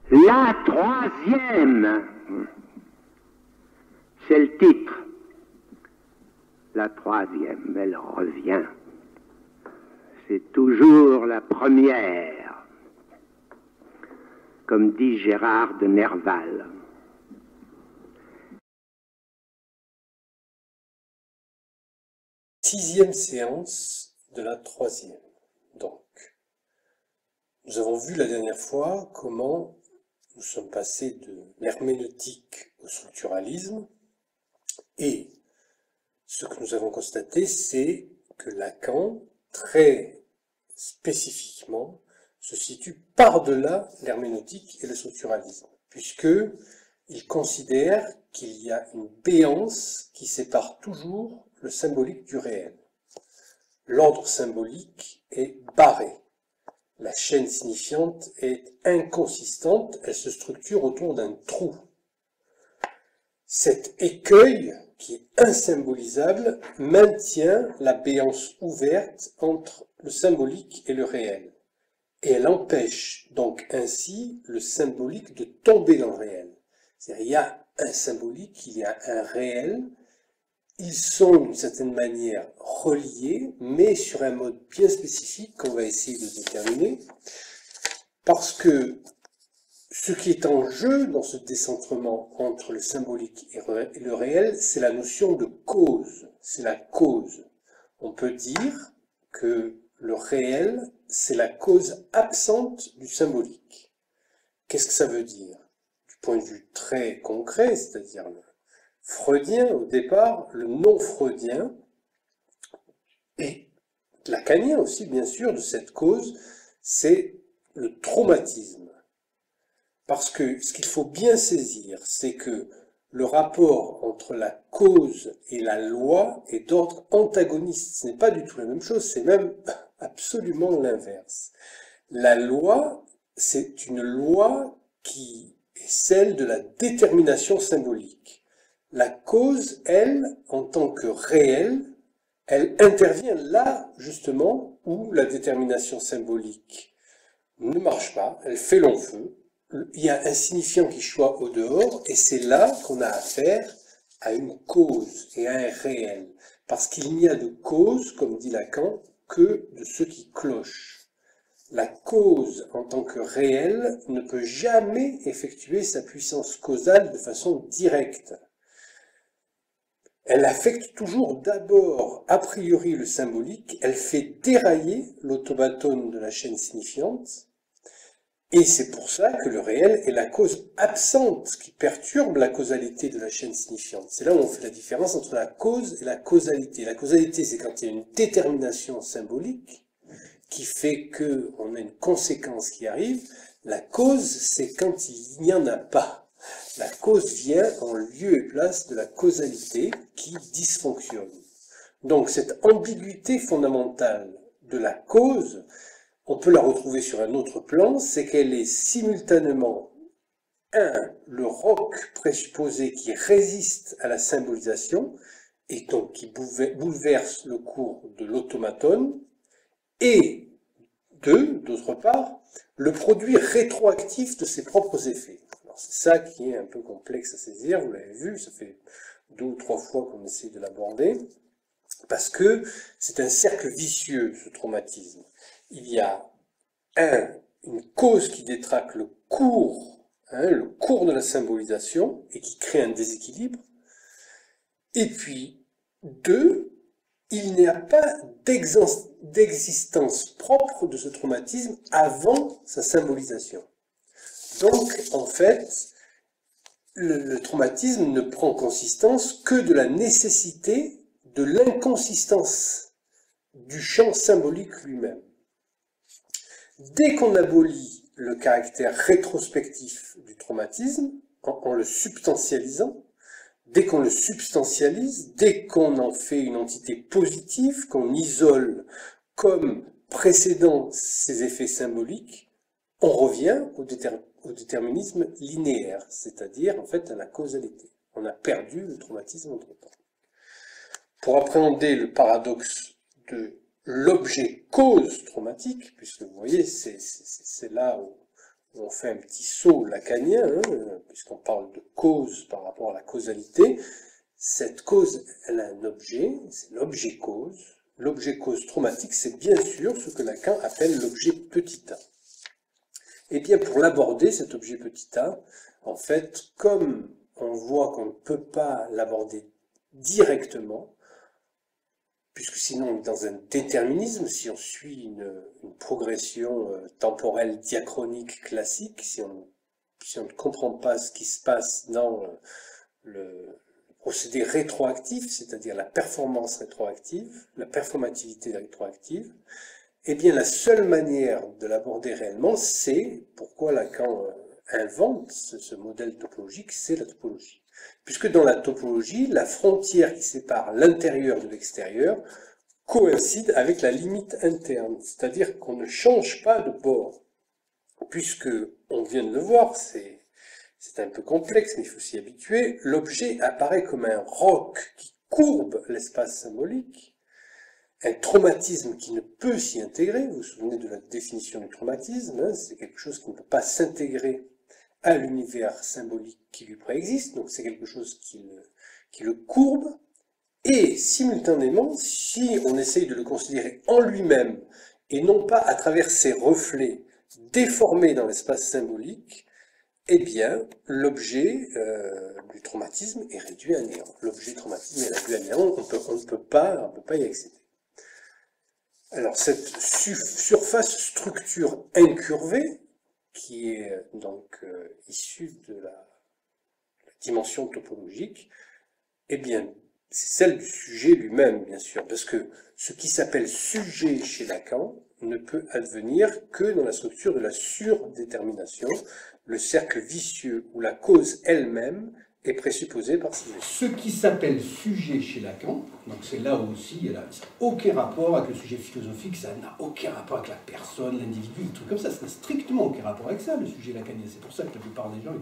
La troisième, c'est le titre. La troisième, elle revient. C'est toujours la première, comme dit Gérard de Nerval. Sixième séance de la troisième. Donc, nous avons vu la dernière fois comment nous sommes passés de l'herméneutique au structuralisme, et ce que nous avons constaté, c'est que Lacan, très spécifiquement, se situe par-delà l'herméneutique et le structuralisme, puisqu'il considère qu'il y a une béance qui sépare toujours le symbolique du réel. L'ordre symbolique est barré. La chaîne signifiante est inconsistante, elle se structure autour d'un trou. Cet écueil, qui est insymbolisable, maintient la béance ouverte entre le symbolique et le réel. Et elle empêche donc ainsi le symbolique de tomber dans le réel. C'est-à-dire, il y a un symbolique, il y a un réel, ils sont d'une certaine manière reliés, mais sur un mode bien spécifique qu'on va essayer de déterminer, parce que ce qui est en jeu dans ce décentrement entre le symbolique et le réel, c'est la notion de cause, c'est la cause. On peut dire que le réel, c'est la cause absente du symbolique. Qu'est-ce que ça veut dire? Du point de vue très concret, c'est-à-dire le freudien au départ, le non-freudien, et lacanien aussi bien sûr, de cette cause, c'est le traumatisme. Parce que ce qu'il faut bien saisir, c'est que le rapport entre la cause et la loi est d'ordre antagoniste. Ce n'est pas du tout la même chose, c'est même absolument l'inverse. La loi, c'est une loi qui est celle de la détermination symbolique. La cause, elle, en tant que réelle, elle intervient là, justement, où la détermination symbolique ne marche pas, elle fait long feu. Il y a un signifiant qui choisit au dehors, et c'est là qu'on a affaire à une cause et à un réel. Parce qu'il n'y a de cause, comme dit Lacan, que de ce qui cloche. La cause, en tant que réel, ne peut jamais effectuer sa puissance causale de façon directe. Elle affecte toujours d'abord, a priori, le symbolique, elle fait dérailler l'automatone de la chaîne signifiante, et c'est pour ça que le réel est la cause absente qui perturbe la causalité de la chaîne signifiante. C'est là où on fait la différence entre la cause et la causalité. La causalité, c'est quand il y a une détermination symbolique qui fait qu'on a une conséquence qui arrive. La cause, c'est quand il n'y en a pas. La cause vient en lieu et place de la causalité qui dysfonctionne. Donc cette ambiguïté fondamentale de la cause, on peut la retrouver sur un autre plan, c'est qu'elle est simultanément, le roc présupposé qui résiste à la symbolisation, et donc qui bouleverse le cours de l'automatone, et d'autre part, le produit rétroactif de ses propres effets. C'est ça qui est un peu complexe à saisir, vous l'avez vu, ça fait 2 ou 3 fois qu'on essaie de l'aborder, parce que c'est un cercle vicieux, ce traumatisme. Il y a une cause qui détraque le cours de la symbolisation, et qui crée un déséquilibre, et puis 2, il n'y a pas d'existence propre de ce traumatisme avant sa symbolisation. Donc, en fait, le traumatisme ne prend consistance que de la nécessité de l'inconsistance du champ symbolique lui-même. Dès qu'on abolit le caractère rétrospectif du traumatisme, en le substantialisant, dès qu'on le substantialise, dès qu'on en fait une entité positive, qu'on isole comme précédant ses effets symboliques, on revient au déterminisme linéaire, c'est-à-dire en fait à la causalité. On a perdu le traumatisme entre-temps. Pour appréhender le paradoxe de l'objet cause traumatique, puisque vous voyez, c'est là où on fait un petit saut lacanien, hein, puisqu'on parle de cause par rapport à la causalité. Cette cause, elle a un objet, c'est l'objet cause. L'objet cause traumatique, c'est bien sûr ce que Lacan appelle l'objet petit a. Et bien pour l'aborder, cet objet petit a, en fait, comme on voit qu'on ne peut pas l'aborder directement, puisque sinon on est dans un déterminisme, si on suit une progression temporelle diachronique classique, si on ne comprend pas ce qui se passe dans le procédé rétroactif, c'est-à-dire la performance rétroactive, la performativité rétroactive, eh bien la seule manière de l'aborder réellement, c'est pourquoi Lacan invente ce modèle topologique, c'est la topologie. Puisque dans la topologie, la frontière qui sépare l'intérieur de l'extérieur coïncide avec la limite interne, c'est-à-dire qu'on ne change pas de bord. Puisque, on vient de le voir, c'est un peu complexe, mais il faut s'y habituer, l'objet apparaît comme un roc qui courbe l'espace symbolique, un traumatisme qui ne peut s'y intégrer. Vous vous souvenez de la définition du traumatisme, hein, c'est quelque chose qui ne peut pas s'intégrer à l'univers symbolique qui lui préexiste, donc c'est quelque chose qui le courbe, et simultanément, si on essaye de le considérer en lui-même, et non pas à travers ses reflets déformés dans l'espace symbolique, eh bien, l'objet du traumatisme est réduit à néant. L'objet traumatisme est réduit à néant, on ne peut pas y accéder. Alors, cette surface structure incurvée, qui est donc issue de la dimension topologique, eh bien, c'est celle du sujet lui-même, bien sûr, parce que ce qui s'appelle sujet chez Lacan ne peut advenir que dans la structure de la surdétermination, le cercle vicieux où la cause elle-même est présupposée par ses effets. Ce qui s'appelle sujet chez Lacan, donc c'est là aussi, ça n'a aucun rapport avec le sujet philosophique, ça n'a aucun rapport avec la personne, l'individu, des trucs comme ça n'a strictement aucun rapport avec ça, le sujet lacanien. C'est pour ça que la plupart des gens,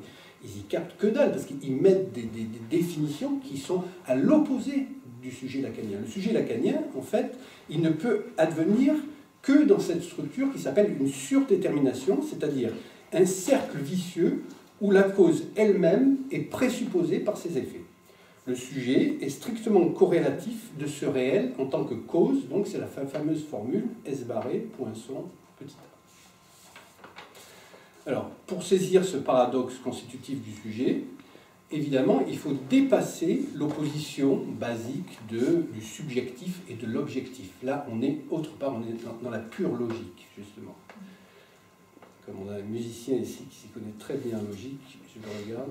ils y captent que dalle, parce qu'ils mettent des définitions qui sont à l'opposé du sujet lacanien. Le sujet lacanien, en fait, il ne peut advenir que dans cette structure qui s'appelle une surdétermination, c'est-à-dire un cercle vicieux où la cause elle-même est présupposée par ses effets. Le sujet est strictement corrélatif de ce réel en tant que cause, donc c'est la fameuse formule S barré, poinçon, petit a. Alors, pour saisir ce paradoxe constitutif du sujet, évidemment, il faut dépasser l'opposition basique du subjectif et de l'objectif. Là, on est autre part, on est dans la pure logique, justement. Comme on a un musicien ici qui s'y connaît très bien en logique, je le regarde.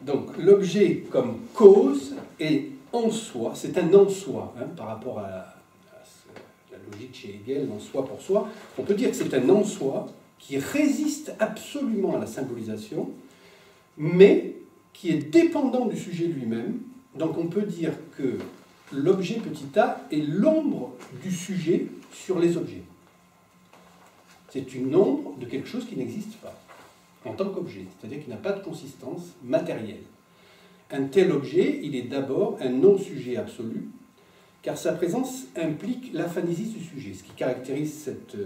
Donc, l'objet comme cause est en soi, c'est un en soi, hein, par rapport à la logique chez Hegel, en soi pour soi. On peut dire que c'est un en soi qui résiste absolument à la symbolisation, mais qui est dépendant du sujet lui-même. Donc on peut dire que l'objet petit a est l'ombre du sujet sur les objets. C'est une ombre de quelque chose qui n'existe pas en tant qu'objet, c'est-à-dire qu'il n'a pas de consistance matérielle. Un tel objet, il est d'abord un non-sujet absolu, car sa présence implique l'aphanésis du sujet. Ce qui caractérise cette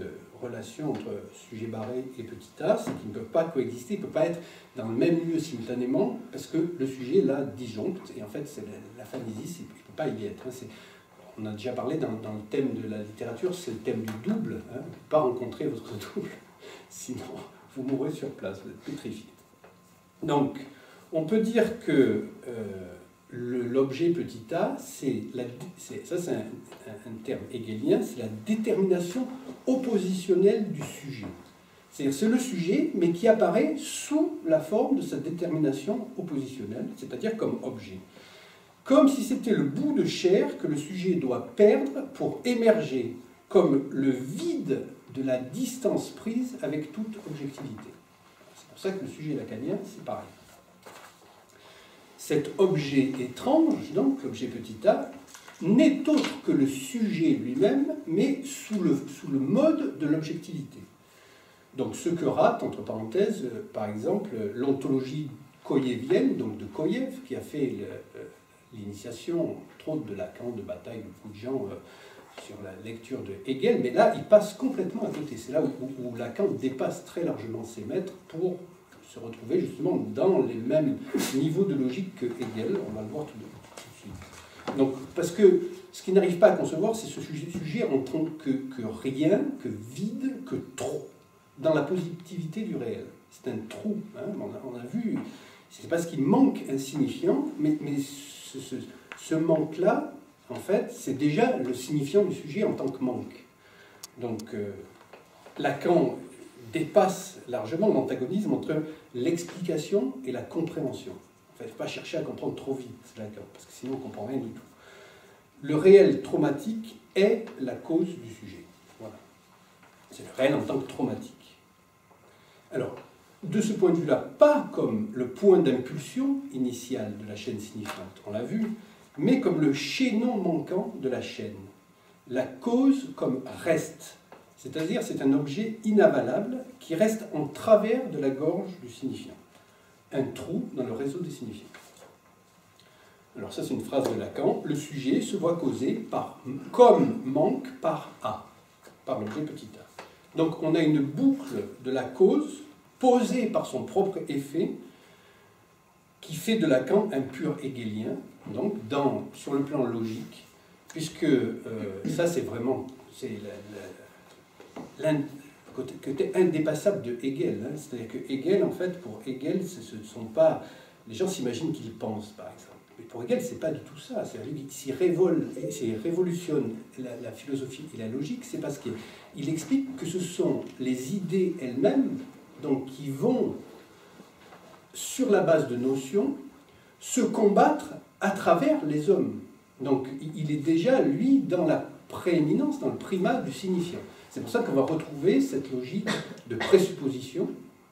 relation entre sujet barré et petit a, c'est qu'ils ne peuvent pas coexister, ils ne peuvent pas être dans le même lieu simultanément, parce que le sujet, là, disjoncte, et en fait, c'est l'aphanésis, il ne peut pas y être. Hein, on a déjà parlé dans le thème de la littérature, c'est le thème du double. Hein, vous ne pouvez pas rencontrer votre double, sinon vous mourrez sur place, vous êtes pétrifié. Donc, on peut dire que l'objet petit a, ça c'est un terme hegelien, c'est la détermination oppositionnelle du sujet. C'est-à-dire c'est le sujet, mais qui apparaît sous la forme de sa détermination oppositionnelle, c'est-à-dire comme objet. Comme si c'était le bout de chair que le sujet doit perdre pour émerger comme le vide de la distance prise avec toute objectivité. C'est pour ça que le sujet lacanien, c'est pareil. Cet objet étrange, donc l'objet petit a, n'est autre que le sujet lui-même, mais sous le mode de l'objectivité. Donc ce que rate, entre parenthèses, par exemple, l'ontologie koyevienne, donc de Koyev, qui a fait l'initiation, entre autres, de Lacan, de Bataille, de beaucoup de gens sur la lecture de Hegel, mais là, il passe complètement à côté. C'est là où Lacan dépasse très largement ses maîtres pour se retrouver justement dans les mêmes niveaux de logique que Hegel. On va le voir tout de suite. Donc, parce que ce qu'il n'arrive pas à concevoir, c'est ce sujet en tant que rien, que vide, que trop, dans la positivité du réel. C'est un trou, hein, on a vu, c'est parce qu'il manque insignifiant, mais ce manque-là, en fait, c'est déjà le signifiant du sujet en tant que manque. Donc, Lacan dépasse largement l'antagonisme entre l'explication et la compréhension. En fait, il ne faut pas chercher à comprendre trop vite Lacan, parce que sinon on ne comprend rien du tout. Le réel traumatique est la cause du sujet. Voilà. C'est le réel en tant que traumatique. Alors, de ce point de vue-là, pas comme le point d'impulsion initial de la chaîne signifiante, on l'a vu, mais comme le chaînon manquant de la chaîne. La cause comme reste, c'est-à-dire c'est un objet inavalable qui reste en travers de la gorge du signifiant. Un trou dans le réseau des signifiants. Alors ça c'est une phrase de Lacan, le sujet se voit causé comme manque par A, par l'objet petit a. Donc on a une boucle de la cause posée par son propre effet qui fait de Lacan un pur hegelien, donc sur le plan logique, puisque ça c'est vraiment côté indépassable de Hegel. Hein. C'est-à-dire que Hegel, en fait, pour Hegel, ce ne sont pas... Les gens s'imaginent qu'il pense, par exemple. Mais pour Hegel, c'est pas du tout ça. S'il révolutionne la philosophie et la logique, c'est parce qu'il explique que ce sont les idées elles-mêmes donc, qui vont, sur la base de notions, se combattre à travers les hommes. Donc il est déjà, lui, dans la prééminence, dans le primat du signifiant. C'est pour ça qu'on va retrouver cette logique de présupposition,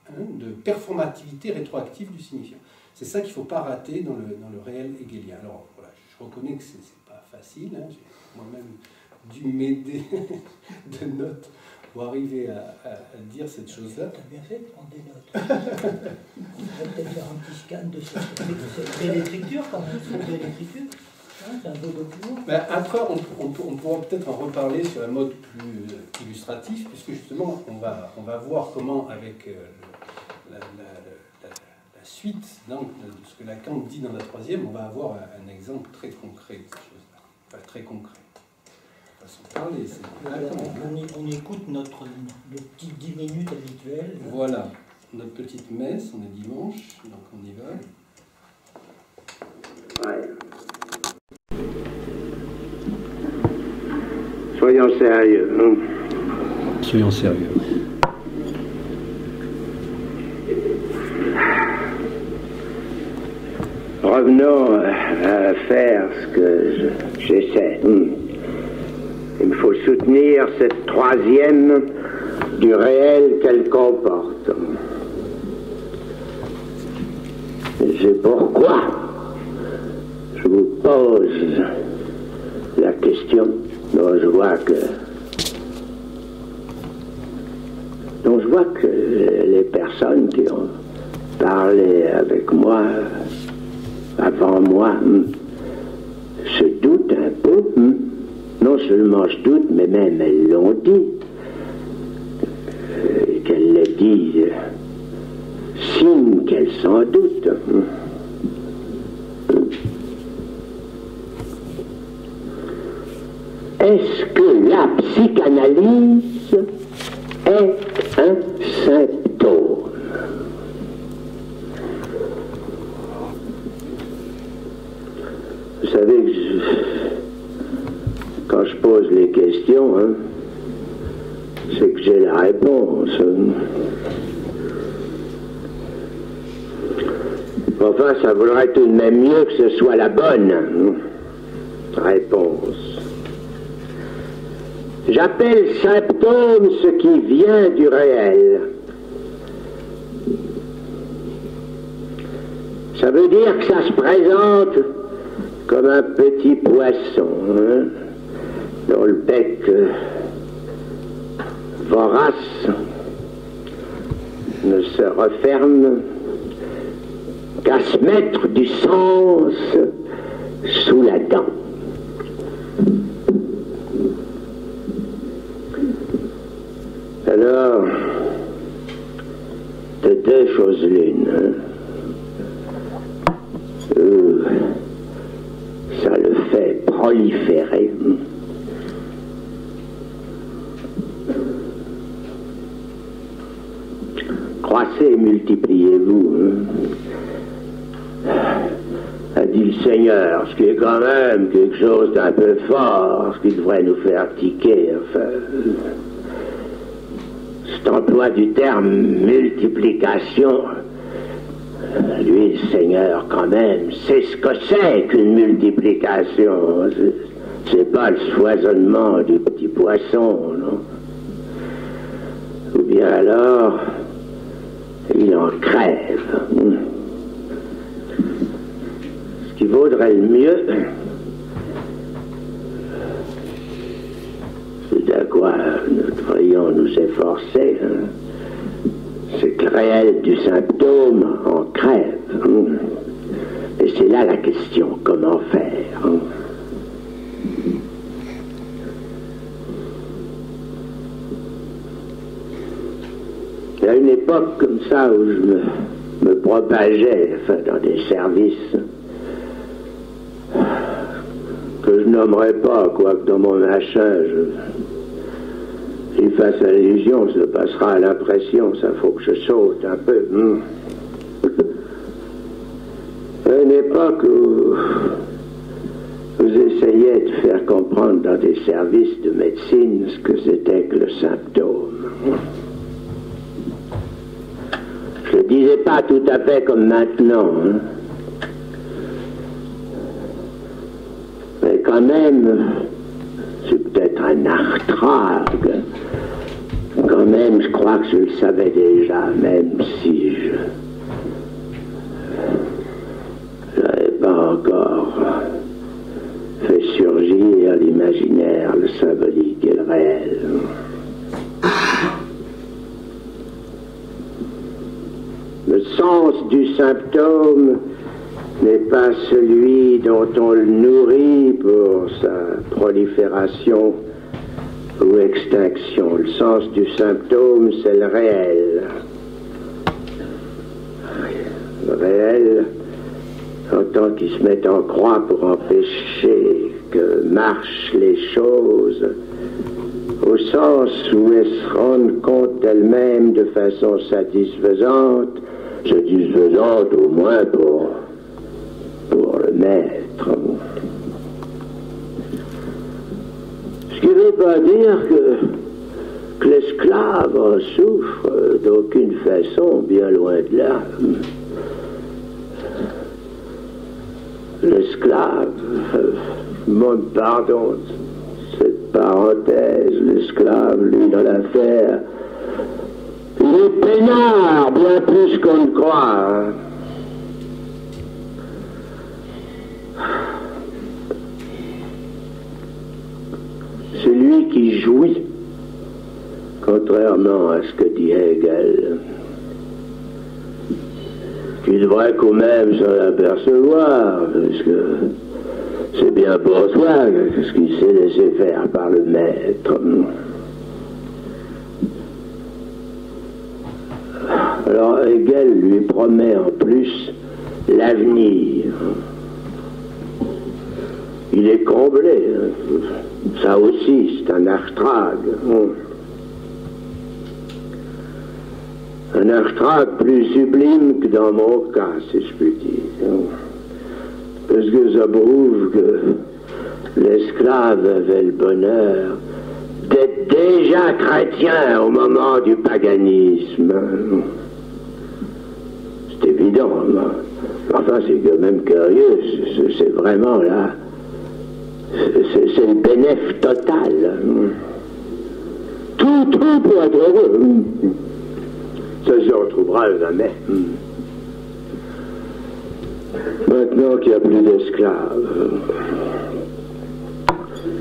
hein, de performativité rétroactive du signifiant. C'est ça qu'il ne faut pas rater dans le réel hegelien. Alors voilà, je reconnais que ce n'est pas facile, hein, j'ai moi-même dû m'aider de notes pour arriver à dire cette chose-là. Tu as bien fait de prendre des notes. On va peut-être faire un petit scan de cette belle écriture quand même, cette belle écriture. C'est un beau document. Ben après, on pourra peut-être en reparler sur un mode plus illustratif, puisque justement, on va voir comment, avec la suite donc, de ce que Lacan dit dans la troisième, on va avoir un exemple très concret de ces choses-là. Enfin, très concret. On va s'en parler. On écoute notre petite 10 minutes habituelle. Voilà, notre petite messe, on est dimanche, donc on y va. Ouais. Soyons sérieux. Hein? Soyons sérieux. Revenons à faire ce que j'essaie. Il me faut soutenir cette troisième du réel qu'elle comporte. C'est pourquoi je vous pose la question dont je vois que les personnes qui ont parlé avec moi avant moi se doutent un peu. Non seulement je doute, mais même elles l'ont dit. Qu'elles le disent, signe qu'elles s'en doutent. Est-ce que la psychanalyse est un symptôme? Vous savez que quand je pose les questions, hein, c'est que j'ai la réponse. Enfin, ça vaudrait tout de même mieux que ce soit la bonne réponse. J'appelle symptôme ce qui vient du réel. Ça veut dire que ça se présente comme un petit poisson, hein, dont le bec vorace ne se referme qu'à se mettre du sens sous la dent. de deux choses l'une. Hein. Ça le fait proliférer. Croissez et multipliez-vous. A dit le Seigneur, ce qui est quand même quelque chose d'un peu fort, ce qui devrait nous faire tiquer. Enfin, cet emploi du terme multiplication, lui, le Seigneur, quand même, sait ce que c'est qu'une multiplication. C'est pas le foisonnement du petit poisson, non? Ou bien alors, il en crève. Ce qui vaudrait le mieux, c'est à quoi nous devrions nous efforcer, hein? C'est que le réel du symptôme en crève. Et c'est là la question, comment faire? Il y a une époque comme ça où je me propageais, enfin, dans des services que je nommerai pas, quoique dans mon machin, j'y fasse allusion, ça passera à l'impression, ça faut que je saute un peu. À une époque où vous essayiez de faire comprendre dans des services de médecine ce que c'était que le symptôme. Je ne le disais pas tout à fait comme maintenant, hein. Mais quand même, c'est peut-être un arthralgue. Quand même, je crois que je le savais déjà, même si je n'avais pas encore fait surgir l'imaginaire, le symbolique et le réel. Le sens du symptôme n'est pas celui dont on le nourrit pour sa prolifération ou extinction. Le sens du symptôme, c'est le réel. Le réel, en tant qu'il se met en croix pour empêcher que marchent les choses, au sens où elles se rendent compte d'elles-mêmes de façon satisfaisante au moins pour le maître. Ce qui ne veut pas dire que l'esclave en souffre d'aucune façon, bien loin de là. L'esclave, mon pardon, cette parenthèse, l'esclave, lui, dans l'affaire, il est peinard, bien plus qu'on ne croit. Hein. C'est lui qui jouit, contrairement à ce que dit Hegel. Tu devrais quand même s'en apercevoir, parce que c'est bien pour toi ce qu'il s'est laissé faire par le maître. Alors Hegel lui promet en plus l'avenir. Il est comblé. Ça aussi, c'est un arthralgue. Un arthralgue plus sublime que dans mon cas, si je puis dire. Parce que ça prouve que l'esclave avait le bonheur d'être déjà chrétien au moment du paganisme. C'est évident, enfin c'est quand même curieux, c'est vraiment là, c'est le bénéfice total. Tout pour être heureux. Ça se retrouvera jamais. Maintenant qu'il n'y a plus d'esclaves,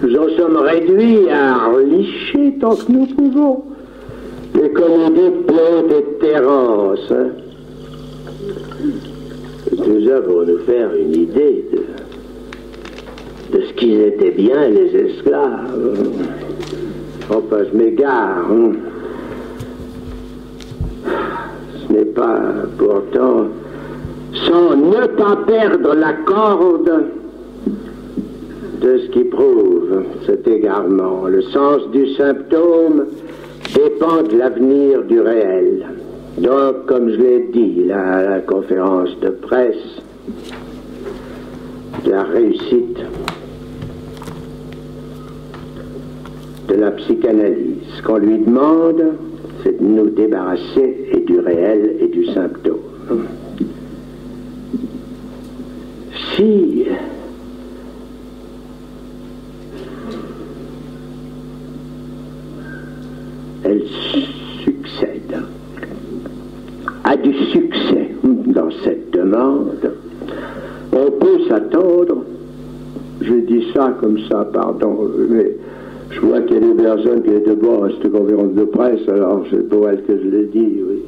nous en sommes réduits à relicher tant que nous pouvons les comédies de Plaute et de Terence. Hein. Tout ça pour nous faire une idée de ce qu'ils étaient bien, les esclaves. Enfin, je m'égare. Hein. Ce n'est pas pourtant sans ne pas perdre la corde de ce qui prouve cet égarement. Le sens du symptôme dépend de l'avenir du réel. Donc, comme je l'ai dit là, à la conférence de presse, la réussite de la psychanalyse. Ce qu'on lui demande, c'est de nous débarrasser et du réel et du symptôme. Si elle succède à du succès dans cette demande, on peut s'attendre, je dis ça comme ça, pardon, mais je vois qu'il y a des personnes qui étaient debout à cette conférence de presse, alors c'est pour elle que je le dis, oui.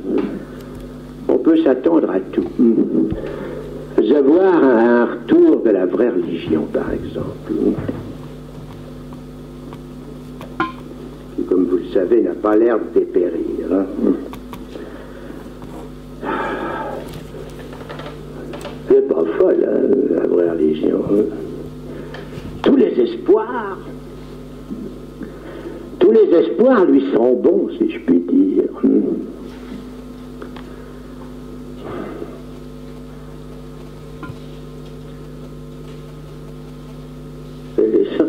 On peut s'attendre à tout. Avoir un retour de la vraie religion, par exemple, qui, comme vous le savez, n'a pas l'air de dépérir. Hein. C'est pas folle, hein, la vraie religion. Hein. Tous les espoirs lui sont bons, si je puis dire.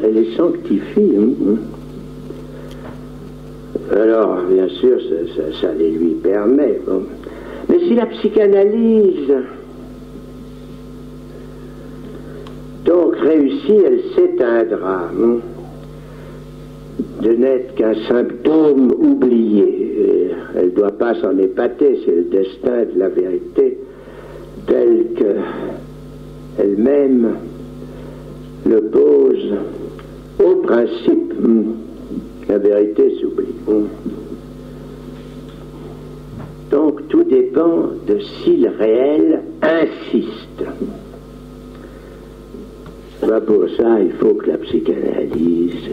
Elle les sanctifie. Hein. Alors, bien sûr, ça les lui permet. Bon. Mais si la psychanalyse donc réussit, elle s'éteindra. Hein, de n'être qu'un symptôme oublié. Elle ne doit pas s'en épater, c'est le destin de la vérité tel qu'elle-même le pose au principe. La vérité s'oublie. Donc tout dépend de si le réel insiste. Ben pour ça, il faut que la psychanalyse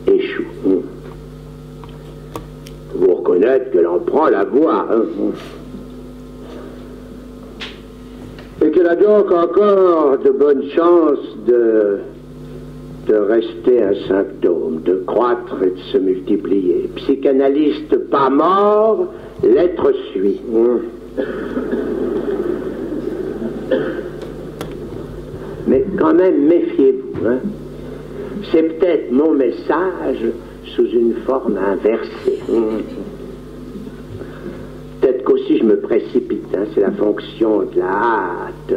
échoue. Vous reconnaître qu'elle en prend la voie. Hein. Et qu'elle a donc encore de bonnes chances de rester un symptôme, de croître et de se multiplier. Psychanalyste pas mort, l'être suit. Mais quand même, méfiez-vous. Hein. C'est peut-être mon message sous une forme inversée. Peut-être qu'aussi je me précipite, hein. C'est la fonction de la hâte que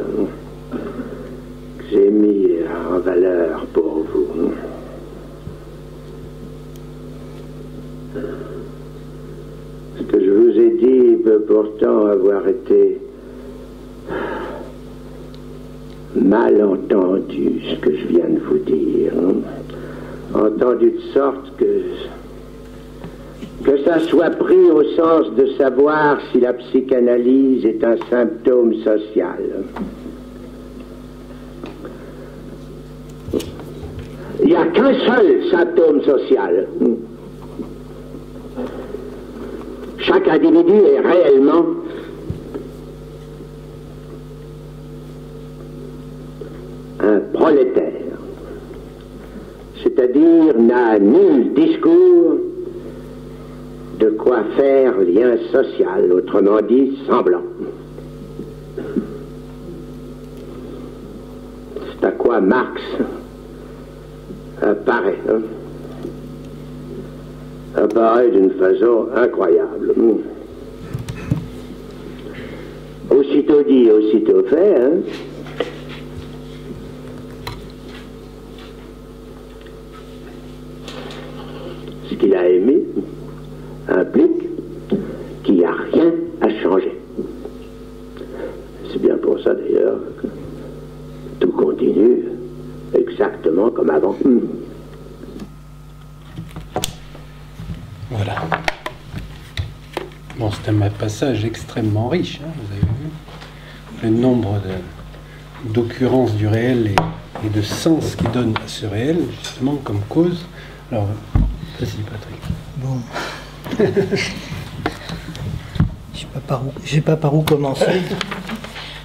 j'ai mis en valeur pour vous. Ce que je vous ai dit peut pourtant avoir été mal entendu, ce que je viens de vous dire. Entendu de sorte que ça soit pris au sens de savoir si la psychanalyse est un symptôme social. Il n'y a qu'un seul symptôme social. Chaque individu est réellement un prolétaire, c'est-à-dire n'a nul discours de quoi faire lien social, autrement dit, semblant. C'est à quoi Marx apparaît, hein? Apparaît d'une façon incroyable. Aussitôt dit, aussitôt fait, hein? Ce qu'il a aimé implique qu'il n'y a rien à changer. C'est bien pour ça d'ailleurs que tout continue exactement comme avant. Voilà. Bon, c'est un passage extrêmement riche, hein, vous avez vu. Le nombre d'occurrences du réel et de sens qu'il donne à ce réel, justement, comme cause. Alors, vas-y, Patrick. Bon. Je sais pas par où commencer.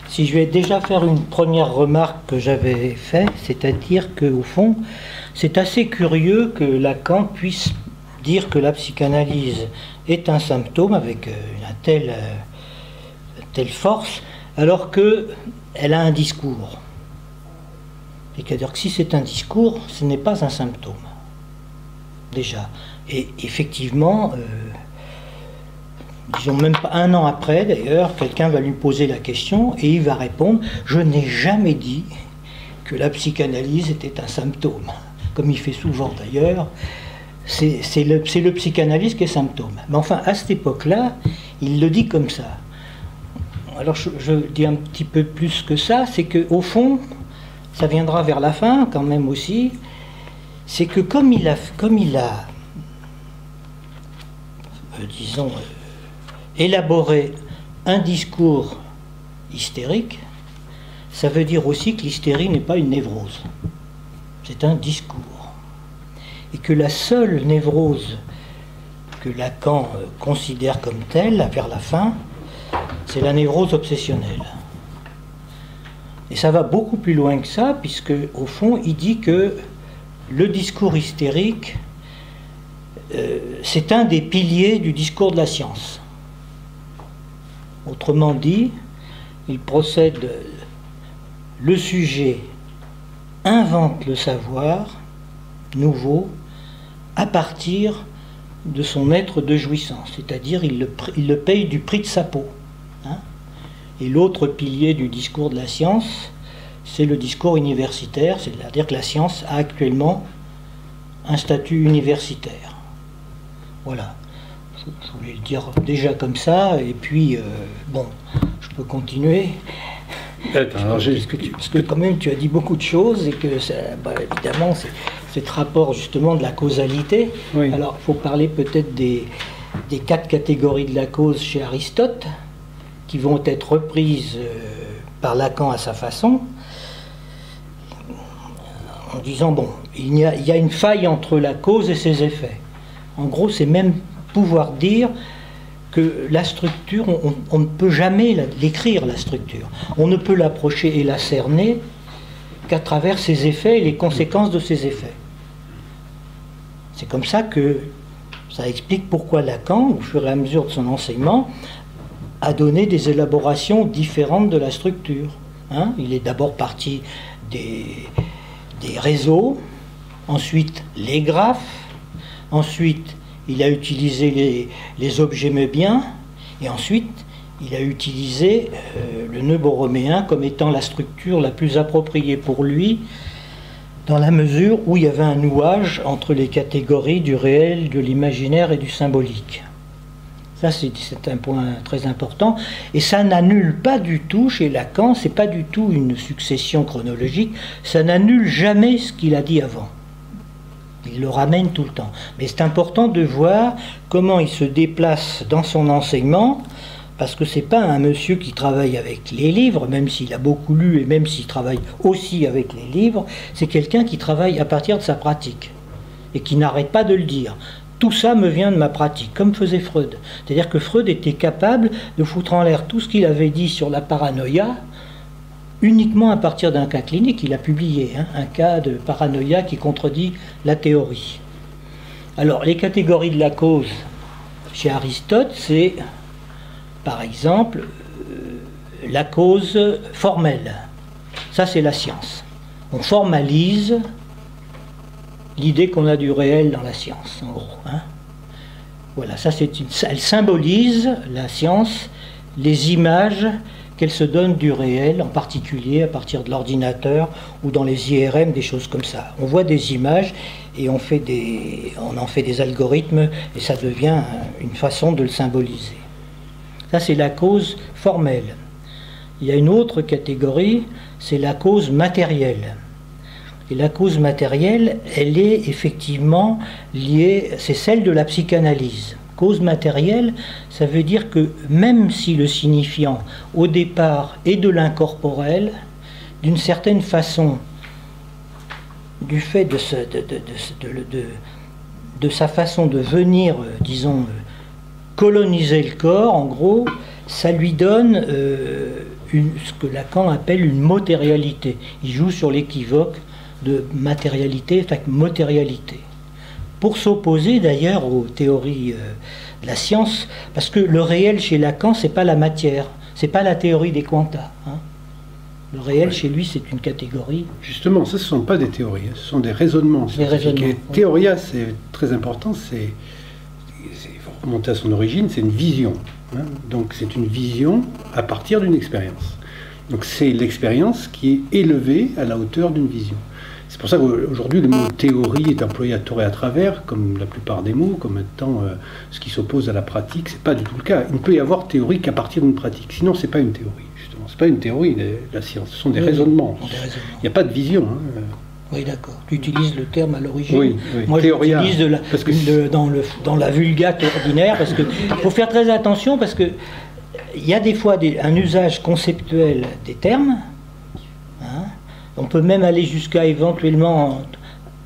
Si je vais déjà faire une première remarque que j'avais faite, c'est-à-dire qu'au fond, c'est assez curieux que Lacan puisse dire que la psychanalyse est un symptôme avec une telle force, alors qu'elle a un discours. C'est-à-dire que si c'est un discours, ce n'est pas un symptôme, déjà. Et effectivement, disons même pas un an après d'ailleurs, quelqu'un va lui poser la question et il va répondre « Je n'ai jamais dit que la psychanalyse était un symptôme », comme il fait souvent d'ailleurs. C'est le psychanalyste qui est symptôme. Mais enfin, à cette époque-là, il le dit comme ça. Alors je dis un petit peu plus que ça, c'est qu'au fond, ça viendra vers la fin quand même aussi, c'est que comme il a disons, élaboré un discours hystérique, ça veut dire aussi que l'hystérie n'est pas une névrose, c'est un discours. Et que la seule névrose que Lacan considère comme telle, vers la fin, c'est la névrose obsessionnelle. Et ça va beaucoup plus loin que ça, puisque au fond, il dit que le discours hystérique, c'est un des piliers du discours de la science. Autrement dit, il procède, le sujet invente le savoir nouveau à partir de son être de jouissance, c'est-à-dire il le paye du prix de sa peau. Hein. Et l'autre pilier du discours de la science, c'est le discours universitaire, c'est-à-dire que la science a actuellement un statut universitaire. Voilà. Je voulais le dire déjà comme ça, et puis, bon, je peux continuer. Parce que quand même, tu as dit beaucoup de choses, et que, ça, évidemment, cet rapport justement de la causalité. Oui. Alors, il faut parler peut-être des 4 catégories de la cause chez Aristote, qui vont être reprises par Lacan à sa façon, en disant, bon, il y a une faille entre la cause et ses effets. En gros, c'est même pouvoir dire que la structure, on ne peut jamais l'écrire, la structure. On ne peut l'approcher et la cerner qu'à travers ses effets et les conséquences de ses effets. C'est comme ça que ça explique pourquoi Lacan, au fur et à mesure de son enseignement, a donné des élaborations différentes de la structure. Hein, il est d'abord parti des réseaux, ensuite les graphes, ensuite il a utilisé les objets mébiens, et ensuite il a utilisé le nœud borroméen comme étant la structure la plus appropriée pour lui, dans la mesure où il y avait un nouage entre les catégories du réel, de l'imaginaire et du symbolique. Ça, c'est un point très important, et ça n'annule pas du tout, chez Lacan, c'est pas du tout une succession chronologique, ça n'annule jamais ce qu'il a dit avant. Il le ramène tout le temps. Mais c'est important de voir comment il se déplace dans son enseignement, parce que c'est pas un monsieur qui travaille avec les livres, même s'il a beaucoup lu et même s'il travaille aussi avec les livres, c'est quelqu'un qui travaille à partir de sa pratique, et qui n'arrête pas de le dire. Tout ça me vient de ma pratique, comme faisait Freud. C'est-à-dire que Freud était capable de foutre en l'air tout ce qu'il avait dit sur la paranoïa, uniquement à partir d'un cas clinique. Il a publié un cas de paranoïa qui contredit la théorie. Alors, les catégories de la cause chez Aristote, c'est, par exemple, la cause formelle. Ça, c'est la science. On formalise l'idée qu'on a du réel dans la science, en gros. Hein. Voilà, ça elle symbolise, la science, les images qu'elle se donne du réel, en particulier à partir de l'ordinateur ou dans les IRM, des choses comme ça. On voit des images et on en fait des algorithmes et ça devient une façon de le symboliser. Ça, c'est la cause formelle. Il y a une autre catégorie, c'est la cause matérielle. Et la cause matérielle, elle est effectivement liée, c'est celle de la psychanalyse. Cause matérielle, ça veut dire que même si le signifiant, au départ, est de l'incorporel, d'une certaine façon, du fait de sa façon de venir, disons, coloniser le corps, en gros, ça lui donne ce que Lacan appelle une matérialité. Il joue sur l'équivoque de matérialité, enfin matérialité. Pour s'opposer d'ailleurs aux théories de la science, parce que le réel chez Lacan, c'est pas la matière, c'est pas la théorie des quanta. Hein. Le réel chez lui, c'est une catégorie. Justement, ce ne sont pas des théories, ce sont des raisonnements. Des raisonnements. Et théoria, c'est très important, il faut remonter à son origine, c'est une vision. Hein. Donc c'est une vision à partir d'une expérience. Donc c'est l'expérience qui est élevée à la hauteur d'une vision. C'est pour ça qu'aujourd'hui, le mot théorie est employé à tort et à travers, comme la plupart des mots, comme étant ce qui s'oppose à la pratique. Ce n'est pas du tout le cas. Il ne peut y avoir théorie qu'à partir d'une pratique. Sinon, ce n'est pas une théorie, justement. Ce n'est pas une théorie, la science. Ce sont des raisonnements. Il n'y a pas de vision. Hein. Oui, d'accord. Tu utilises le terme à l'origine. Oui. Moi, j'utilise dans la vulgate ordinaire, parce qu'il faut faire très attention, parce que il y a des fois un usage conceptuel des termes. Hein. On peut même aller jusqu'à éventuellement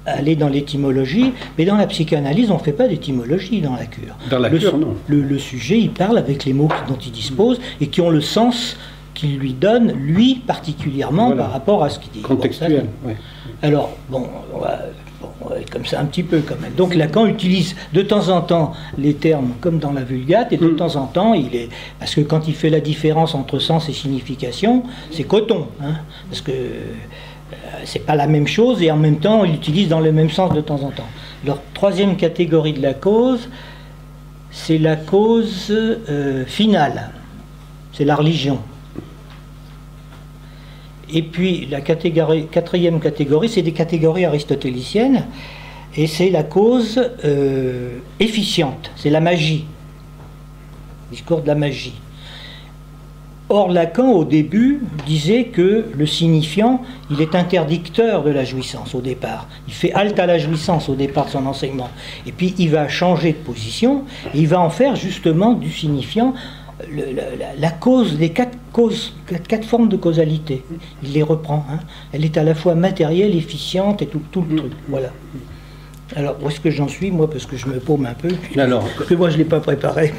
aller dans l'étymologie, mais dans la psychanalyse, on ne fait pas d'étymologie dans la cure. Dans la cure, non. Le sujet, il parle avec les mots dont il dispose et qui ont le sens qu'il lui donne, lui particulièrement, par rapport à ce qu'il dit. Contextuel, oui. Alors, comme ça un petit peu quand même. Donc Lacan utilise de temps en temps les termes comme dans la Vulgate, et de temps en temps, parce que quand il fait la différence entre sens et signification, c'est coton, hein, parce que c'est pas la même chose, et en même temps, il l'utilise dans le même sens de temps en temps. Alors, troisième catégorie de la cause, c'est la cause finale, c'est la religion. Et puis la quatrième catégorie, c'est des catégories aristotéliciennes, et c'est la cause efficiente, c'est la magie, discours de la magie. Or Lacan, au début, disait que le signifiant, il est interdicteur de la jouissance au départ. Il fait halte à la jouissance au départ de son enseignement. Et puis il va changer de position, et il va en faire justement du signifiant la cause, les quatre formes de causalité. Il les reprend. Hein. Elle est à la fois matérielle, efficiente et tout le truc. Voilà. Alors, où est-ce que j'en suis, moi, parce que je me paume un peu. Parce que moi, je ne l'ai pas préparé.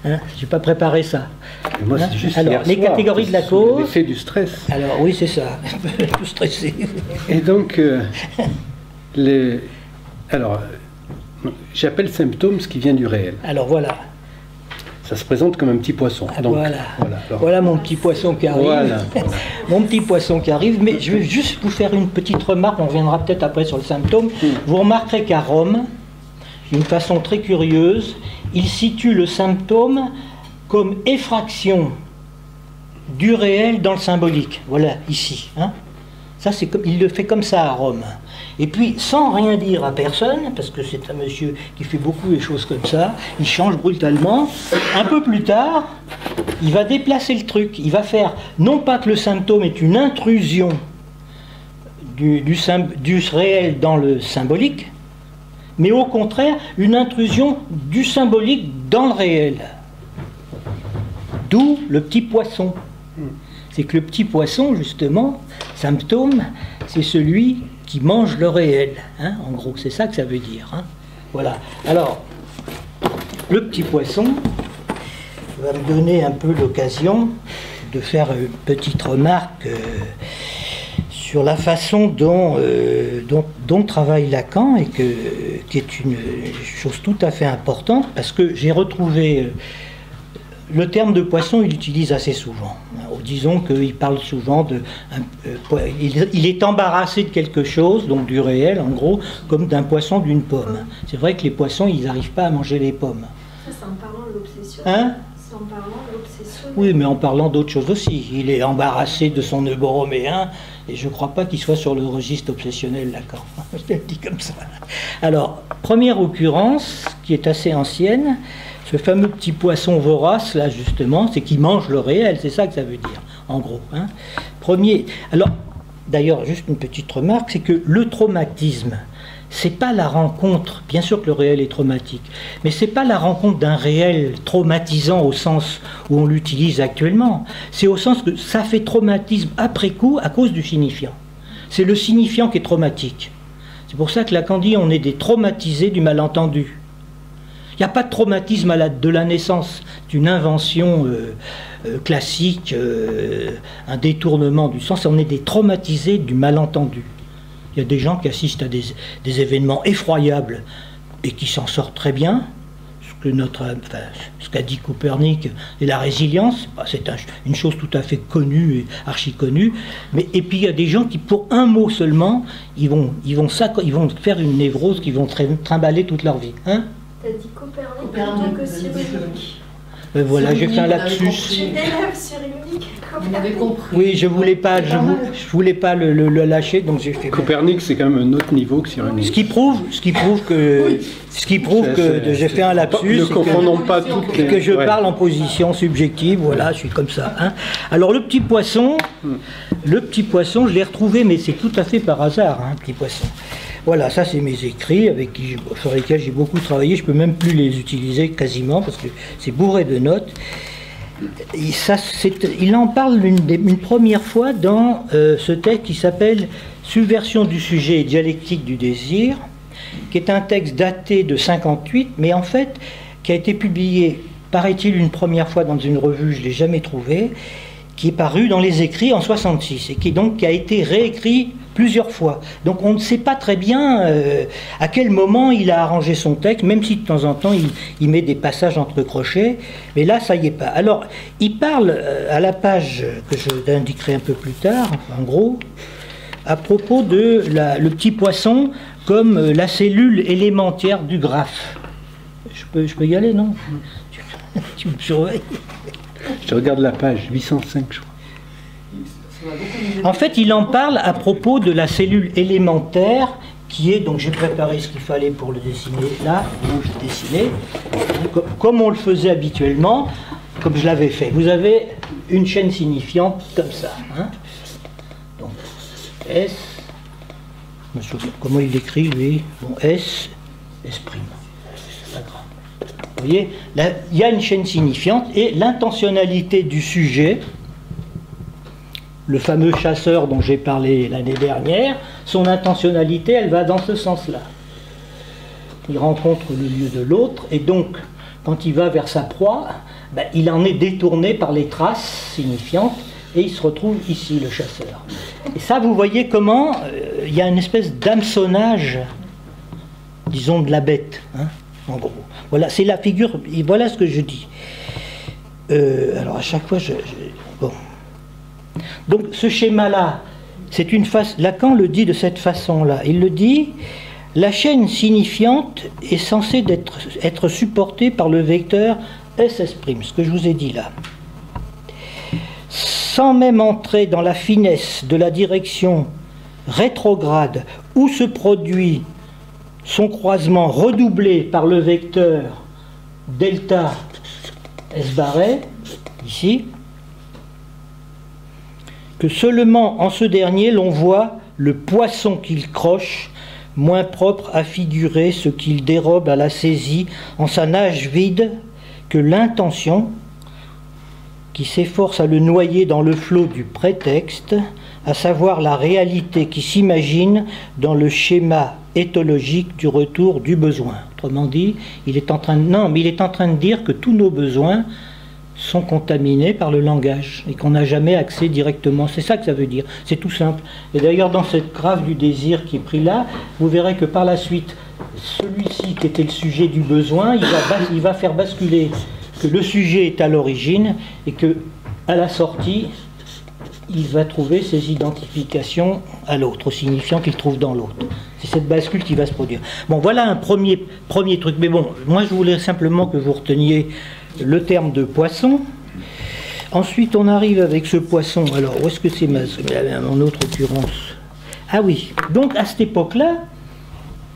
Hein, j'ai pas préparé ça. Mais moi, c'est juste alors, les catégories de la cause. L'effet du stress. Alors, oui, c'est ça. Tout stressé. Et donc, j'appelle symptôme ce qui vient du réel. Alors, voilà. Ça se présente comme un petit poisson. Ah, donc, voilà mon petit poisson qui arrive. Voilà. Mon petit poisson qui arrive. Mais je vais juste vous faire une petite remarque. On reviendra peut-être après sur le symptôme. Vous remarquerez qu'à Rome, d'une façon très curieuse, il situe le symptôme comme effraction du réel dans le symbolique. Voilà, ici. Hein. Ça, il le fait comme ça à Rome. Et puis, sans rien dire à personne, parce que c'est un monsieur qui fait beaucoup les choses comme ça, il change brutalement. Un peu plus tard, il va déplacer le truc. Il va faire, non pas que le symptôme est une intrusion du réel dans le symbolique, mais au contraire, une intrusion du symbolique dans le réel. D'où le petit poisson. C'est que le petit poisson, justement, symptôme, c'est celui qui mange le réel. Hein, en gros, c'est ça que ça veut dire. Hein. Voilà. Alors, le petit poisson va me donner un peu l'occasion de faire une petite remarque sur la façon dont travaille Lacan, et qui est une chose tout à fait importante, parce que j'ai retrouvé le terme de poisson, il l'utilise assez souvent. Disons qu'il parle souvent il est embarrassé de quelque chose, donc du réel en gros, comme d'un poisson d'une pomme. C'est vrai que les poissons, ils n'arrivent pas à manger les pommes. Ça, c'est en parlant de l'obsession. Hein? C'est en parlant de l'obsession. Oui, mais en parlant d'autres choses aussi. Il est embarrassé de son nœud borroméen, et je ne crois pas qu'il soit sur le registre obsessionnel, Lacan. Je le dis comme ça. Alors, première occurrence, qui est assez ancienne, ce fameux petit poisson vorace, là, justement, c'est qu'il mange le réel, c'est ça que ça veut dire, en gros. Hein. Premier. Alors, d'ailleurs, juste une petite remarque, c'est que le traumatisme, c'est pas la rencontre, bien sûr que le réel est traumatique, mais c'est pas la rencontre d'un réel traumatisant au sens où on l'utilise actuellement. C'est au sens que ça fait traumatisme après coup à cause du signifiant. C'est le signifiant qui est traumatique. C'est pour ça que Lacan dit on est des traumatisés du malentendu. Il n'y a pas de traumatisme de la naissance d'une invention classique, un détournement du sens. On est des traumatisés du malentendu. Il y a des gens qui assistent à des événements effroyables et qui s'en sortent très bien. Ce qu'a dit Copernic et la résilience, c'est une chose tout à fait connue et archi connue. Et puis il y a des gens qui, pour un mot seulement, ils vont faire une névrose, qui vont trimballer toute leur vie. Hein? T'as dit Copernic plutôt que Cyrulnik. Voilà, j'ai fait un lapsus. J'ai des lèvres Cyrulnik. Vous l'avez compris. Oui, je voulais pas le lâcher, donc j'ai fait. Copernic, c'est quand même un autre niveau que Cyrulnik. Ce qui prouve que j'ai fait un lapsus. Ne confondons pas toutes les... Que je parle en position subjective. Voilà, je suis comme ça. Hein. Alors le petit poisson, je l'ai retrouvé, mais c'est tout à fait par hasard, hein, petit poisson. Voilà, ça c'est mes écrits sur lesquels j'ai beaucoup travaillé. Je peux même plus les utiliser quasiment parce que c'est bourré de notes. Et ça, il en parle une première fois dans ce texte qui s'appelle « Subversion du sujet et dialectique du désir », qui est un texte daté de 58, mais en fait qui a été publié, paraît-il, une première fois dans une revue, je ne l'ai jamais trouvé, qui est paru dans les écrits en 66 et qui a été réécrit plusieurs fois. Donc on ne sait pas très bien à quel moment il a arrangé son texte, même si de temps en temps il met des passages entre crochets, mais là ça y est pas. Alors il parle à la page que je t'indiquerai un peu plus tard, en gros, à propos de le petit poisson comme la cellule élémentaire du graphe. Je peux y aller, non? Tu me surveilles? Je regarde la page 805, je crois. En fait, il en parle à propos de la cellule élémentaire qui est, donc j'ai préparé ce qu'il fallait pour le dessiner là, où je dessinais, comme on le faisait habituellement, comme je l'avais fait. Vous avez une chaîne signifiante comme ça. Hein. Donc, S, je me souviens comment il écrit lui, bon, S, S'. C'est pas grave. Vous voyez, là, il y a une chaîne signifiante et l'intentionnalité du sujet, le fameux chasseur dont j'ai parlé l'année dernière, son intentionnalité, elle va dans ce sens-là. Il rencontre le lieu de l'autre, et donc, quand il va vers sa proie, ben, il en est détourné par les traces signifiantes, et il se retrouve ici, le chasseur. Et ça, vous voyez comment il y a une espèce d'hameçonnage, disons, de la bête, hein, en gros. Voilà, c'est la figure, et voilà ce que je dis. Alors, à chaque fois, bon... Donc ce schéma-là, c'est une face. Lacan le dit de cette façon-là. Il le dit, la chaîne signifiante est censée être supportée par le vecteur SS', ce que je vous ai dit là. Sans même entrer dans la finesse de la direction rétrograde où se produit son croisement redoublé par le vecteur delta S barré, ici, que seulement en ce dernier l'on voit le poisson qu'il croche, moins propre à figurer ce qu'il dérobe à la saisie en sa nage vide que l'intention qui s'efforce à le noyer dans le flot du prétexte, à savoir la réalité qui s'imagine dans le schéma éthologique du retour du besoin. Autrement dit, il est en train de dire que tous nos besoins sont contaminés par le langage et qu'on n'a jamais accès directement. C'est ça que ça veut dire. C'est tout simple. Et d'ailleurs, dans cette graphe du désir qui est pris là, vous verrez que par la suite, celui-ci qui était le sujet du besoin, il va faire basculer que le sujet est à l'origine et que à la sortie, il va trouver ses identifications à l'autre, au signifiant qu'il trouve dans l'autre. C'est cette bascule qui va se produire. Bon, voilà un premier truc. Mais bon, moi je voulais simplement que vous reteniez le terme de poisson. Ensuite, on arrive avec ce poisson. Alors, où est-ce que c'est mon autre occurrence? Ah oui, donc à cette époque-là,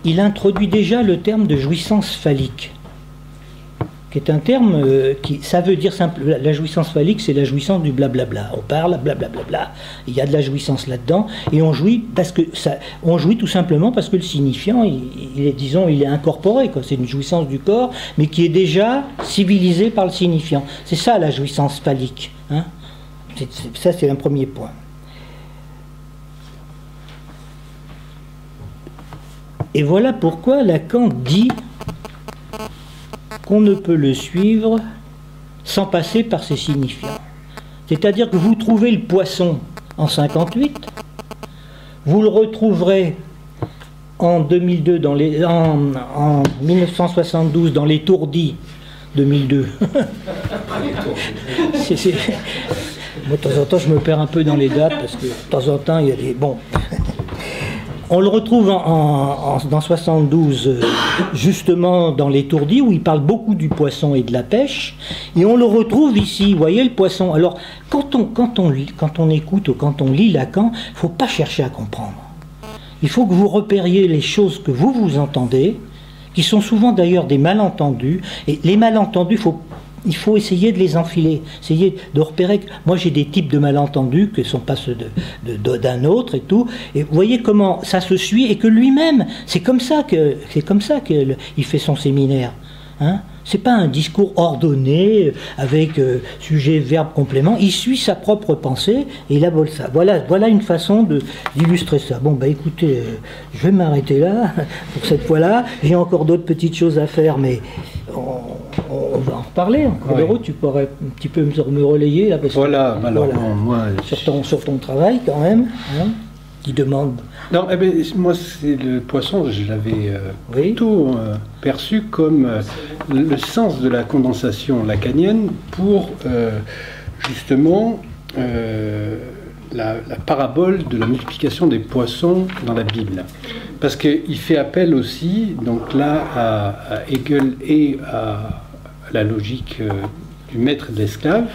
il introduit déjà le terme de jouissance phallique, qui est un terme ça veut dire simplement, la jouissance phallique, c'est la jouissance du blablabla. On parle, blablabla, il y a de la jouissance là-dedans, et on jouit tout simplement parce que le signifiant, il est incorporé, quoi. C'est une jouissance du corps, mais qui est déjà civilisée par le signifiant. C'est ça la jouissance phallique. Hein. Ça, c'est un premier point. Et voilà pourquoi Lacan dit qu'on ne peut le suivre sans passer par ses signifiants. C'est-à-dire que vous trouvez le poisson en 58, vous le retrouverez en 2002 en 1972 dans l'étourdi 2002. Moi, de temps en temps, je me perds un peu dans les dates parce que de temps en temps, il y a des... Bon. On le retrouve dans 72, justement dans l'étourdi, où il parle beaucoup du poisson et de la pêche. Et on le retrouve ici, vous voyez le poisson. Alors, quand on écoute ou quand on lit Lacan, il ne faut pas chercher à comprendre. Il faut que vous repériez les choses que vous entendez, qui sont souvent d'ailleurs des malentendus. Et les malentendus, il faut essayer de les enfiler, essayer de repérer. Moi, j'ai des types de malentendus qui ne sont pas ceux d'un autre et tout. Et vous voyez comment ça se suit et que lui-même, c'est comme ça qu'il fait son séminaire. Hein? C'est pas un discours ordonné avec sujet, verbe, complément. Il suit sa propre pensée et il abole ça. Voilà une façon d'illustrer ça. Bon, bah écoutez, je vais m'arrêter là pour cette fois-là. J'ai encore d'autres petites choses à faire, mais on va en reparler. En cours de route, tu pourrais un petit peu me relayer là, parce que, voilà, alors moi, sur ton travail quand même, hein, qui demande. Non, eh ben, moi, c'est le poisson, je l'avais plutôt perçu comme le sens de la condensation lacanienne pour justement la parabole de la multiplication des poissons dans la Bible. Parce qu'il fait appel aussi, donc là, à Hegel et à la logique du maître et de l'esclave,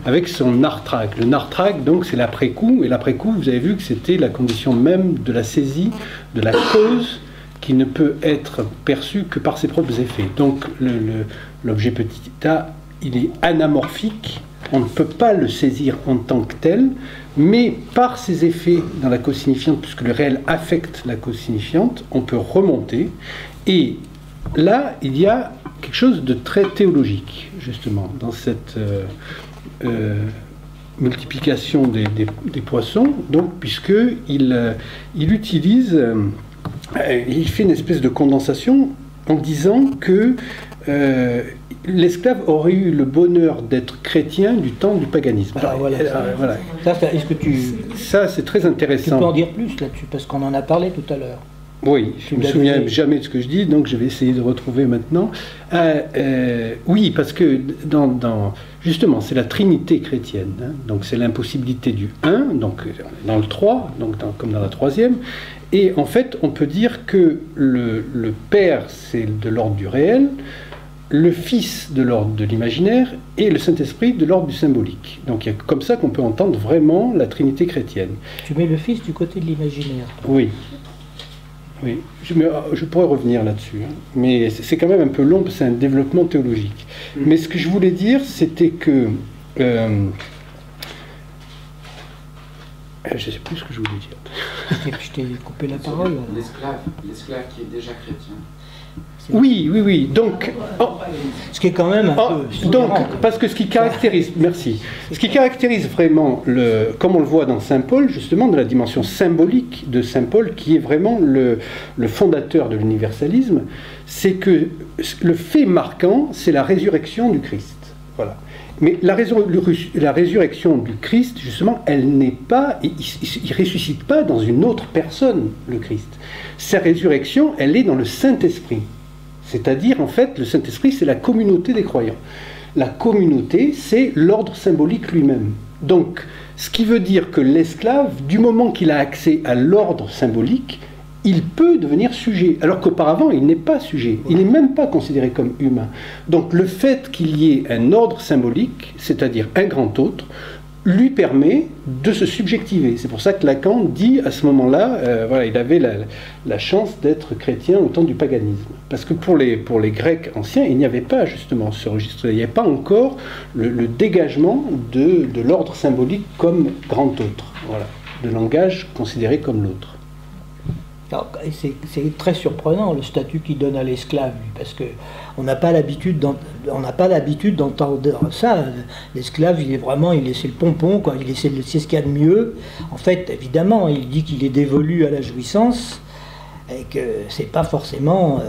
avec son nartrag. Le nartrag, donc, c'est l'après-coup, et l'après-coup, vous avez vu que c'était la condition même de la saisie, de la cause, qui ne peut être perçue que par ses propres effets. Donc, l'objet petit a, il est anamorphique, on ne peut pas le saisir en tant que tel, mais par ses effets dans la cause signifiante, puisque le réel affecte la cause signifiante, on peut remonter, et là, il y a quelque chose de très théologique, justement, dans cette multiplication des poissons, donc, puisqu'il utilise, il fait une espèce de condensation en disant que l'esclave aurait eu le bonheur d'être chrétien du temps du paganisme. Alors, voilà. Est-ce que ça, c'est très intéressant. Tu peux en dire plus là-dessus, parce qu'on en a parlé tout à l'heure. Oui, je ne me souviens jamais de ce que je dis, donc je vais essayer de retrouver maintenant. Oui, parce que justement, c'est la Trinité chrétienne, hein, donc c'est l'impossibilité du 1, donc dans le 3, donc comme dans la troisième, et en fait, on peut dire que le Père, c'est de l'ordre du réel, le Fils de l'ordre de l'imaginaire, et le Saint-Esprit de l'ordre du symbolique. Donc il y a comme ça qu'on peut entendre vraiment la Trinité chrétienne. Tu mets le Fils du côté de l'imaginaire. Oui. Oui, je pourrais revenir là-dessus, hein. Mais c'est quand même un peu long, c'est un développement théologique. Mais ce que je voulais dire, c'était que... je ne sais plus ce que je voulais dire. Je t'ai coupé la parole. L'esclave qui est déjà chrétien. Oui. Donc, ce qui est quand même un peu... Donc, parce que ce qui caractérise, ce qui caractérise vraiment, comme on le voit dans Saint Paul, justement, de la dimension symbolique de Saint Paul, qui est vraiment le fondateur de l'universalisme, c'est que le fait marquant, c'est la résurrection du Christ. Voilà. Mais la résurrection du Christ, justement, elle n'est pas, il ne ressuscite pas dans une autre personne, le Christ. Sa résurrection, elle est dans le Saint-Esprit. C'est-à-dire, en fait, le Saint-Esprit, c'est la communauté des croyants. La communauté, c'est l'ordre symbolique lui-même. Donc, ce qui veut dire que l'esclave, du moment qu'il a accès à l'ordre symbolique, il peut devenir sujet, alors qu'auparavant, il n'est pas sujet. Il n'est même pas considéré comme humain. Donc, le fait qu'il y ait un ordre symbolique, c'est-à-dire un grand autre, lui permet de se subjectiver. C'est pour ça que Lacan dit à ce moment-là, voilà, il avait la chance d'être chrétien au temps du paganisme. Parce que pour les Grecs anciens, il n'y avait pas justement ce registre. Il n'y avait pas encore le dégagement de l'ordre symbolique comme grand autre, voilà, de langage considéré comme l'autre. C'est très surprenant le statut qu'il donne à l'esclave, parce que on n'a pas l'habitude d'entendre ça. L'esclave, c'est le pompon, quoi. C'est ce qu'il y a de mieux. En fait, évidemment, il dit qu'il est dévolu à la jouissance et que c'est pas forcément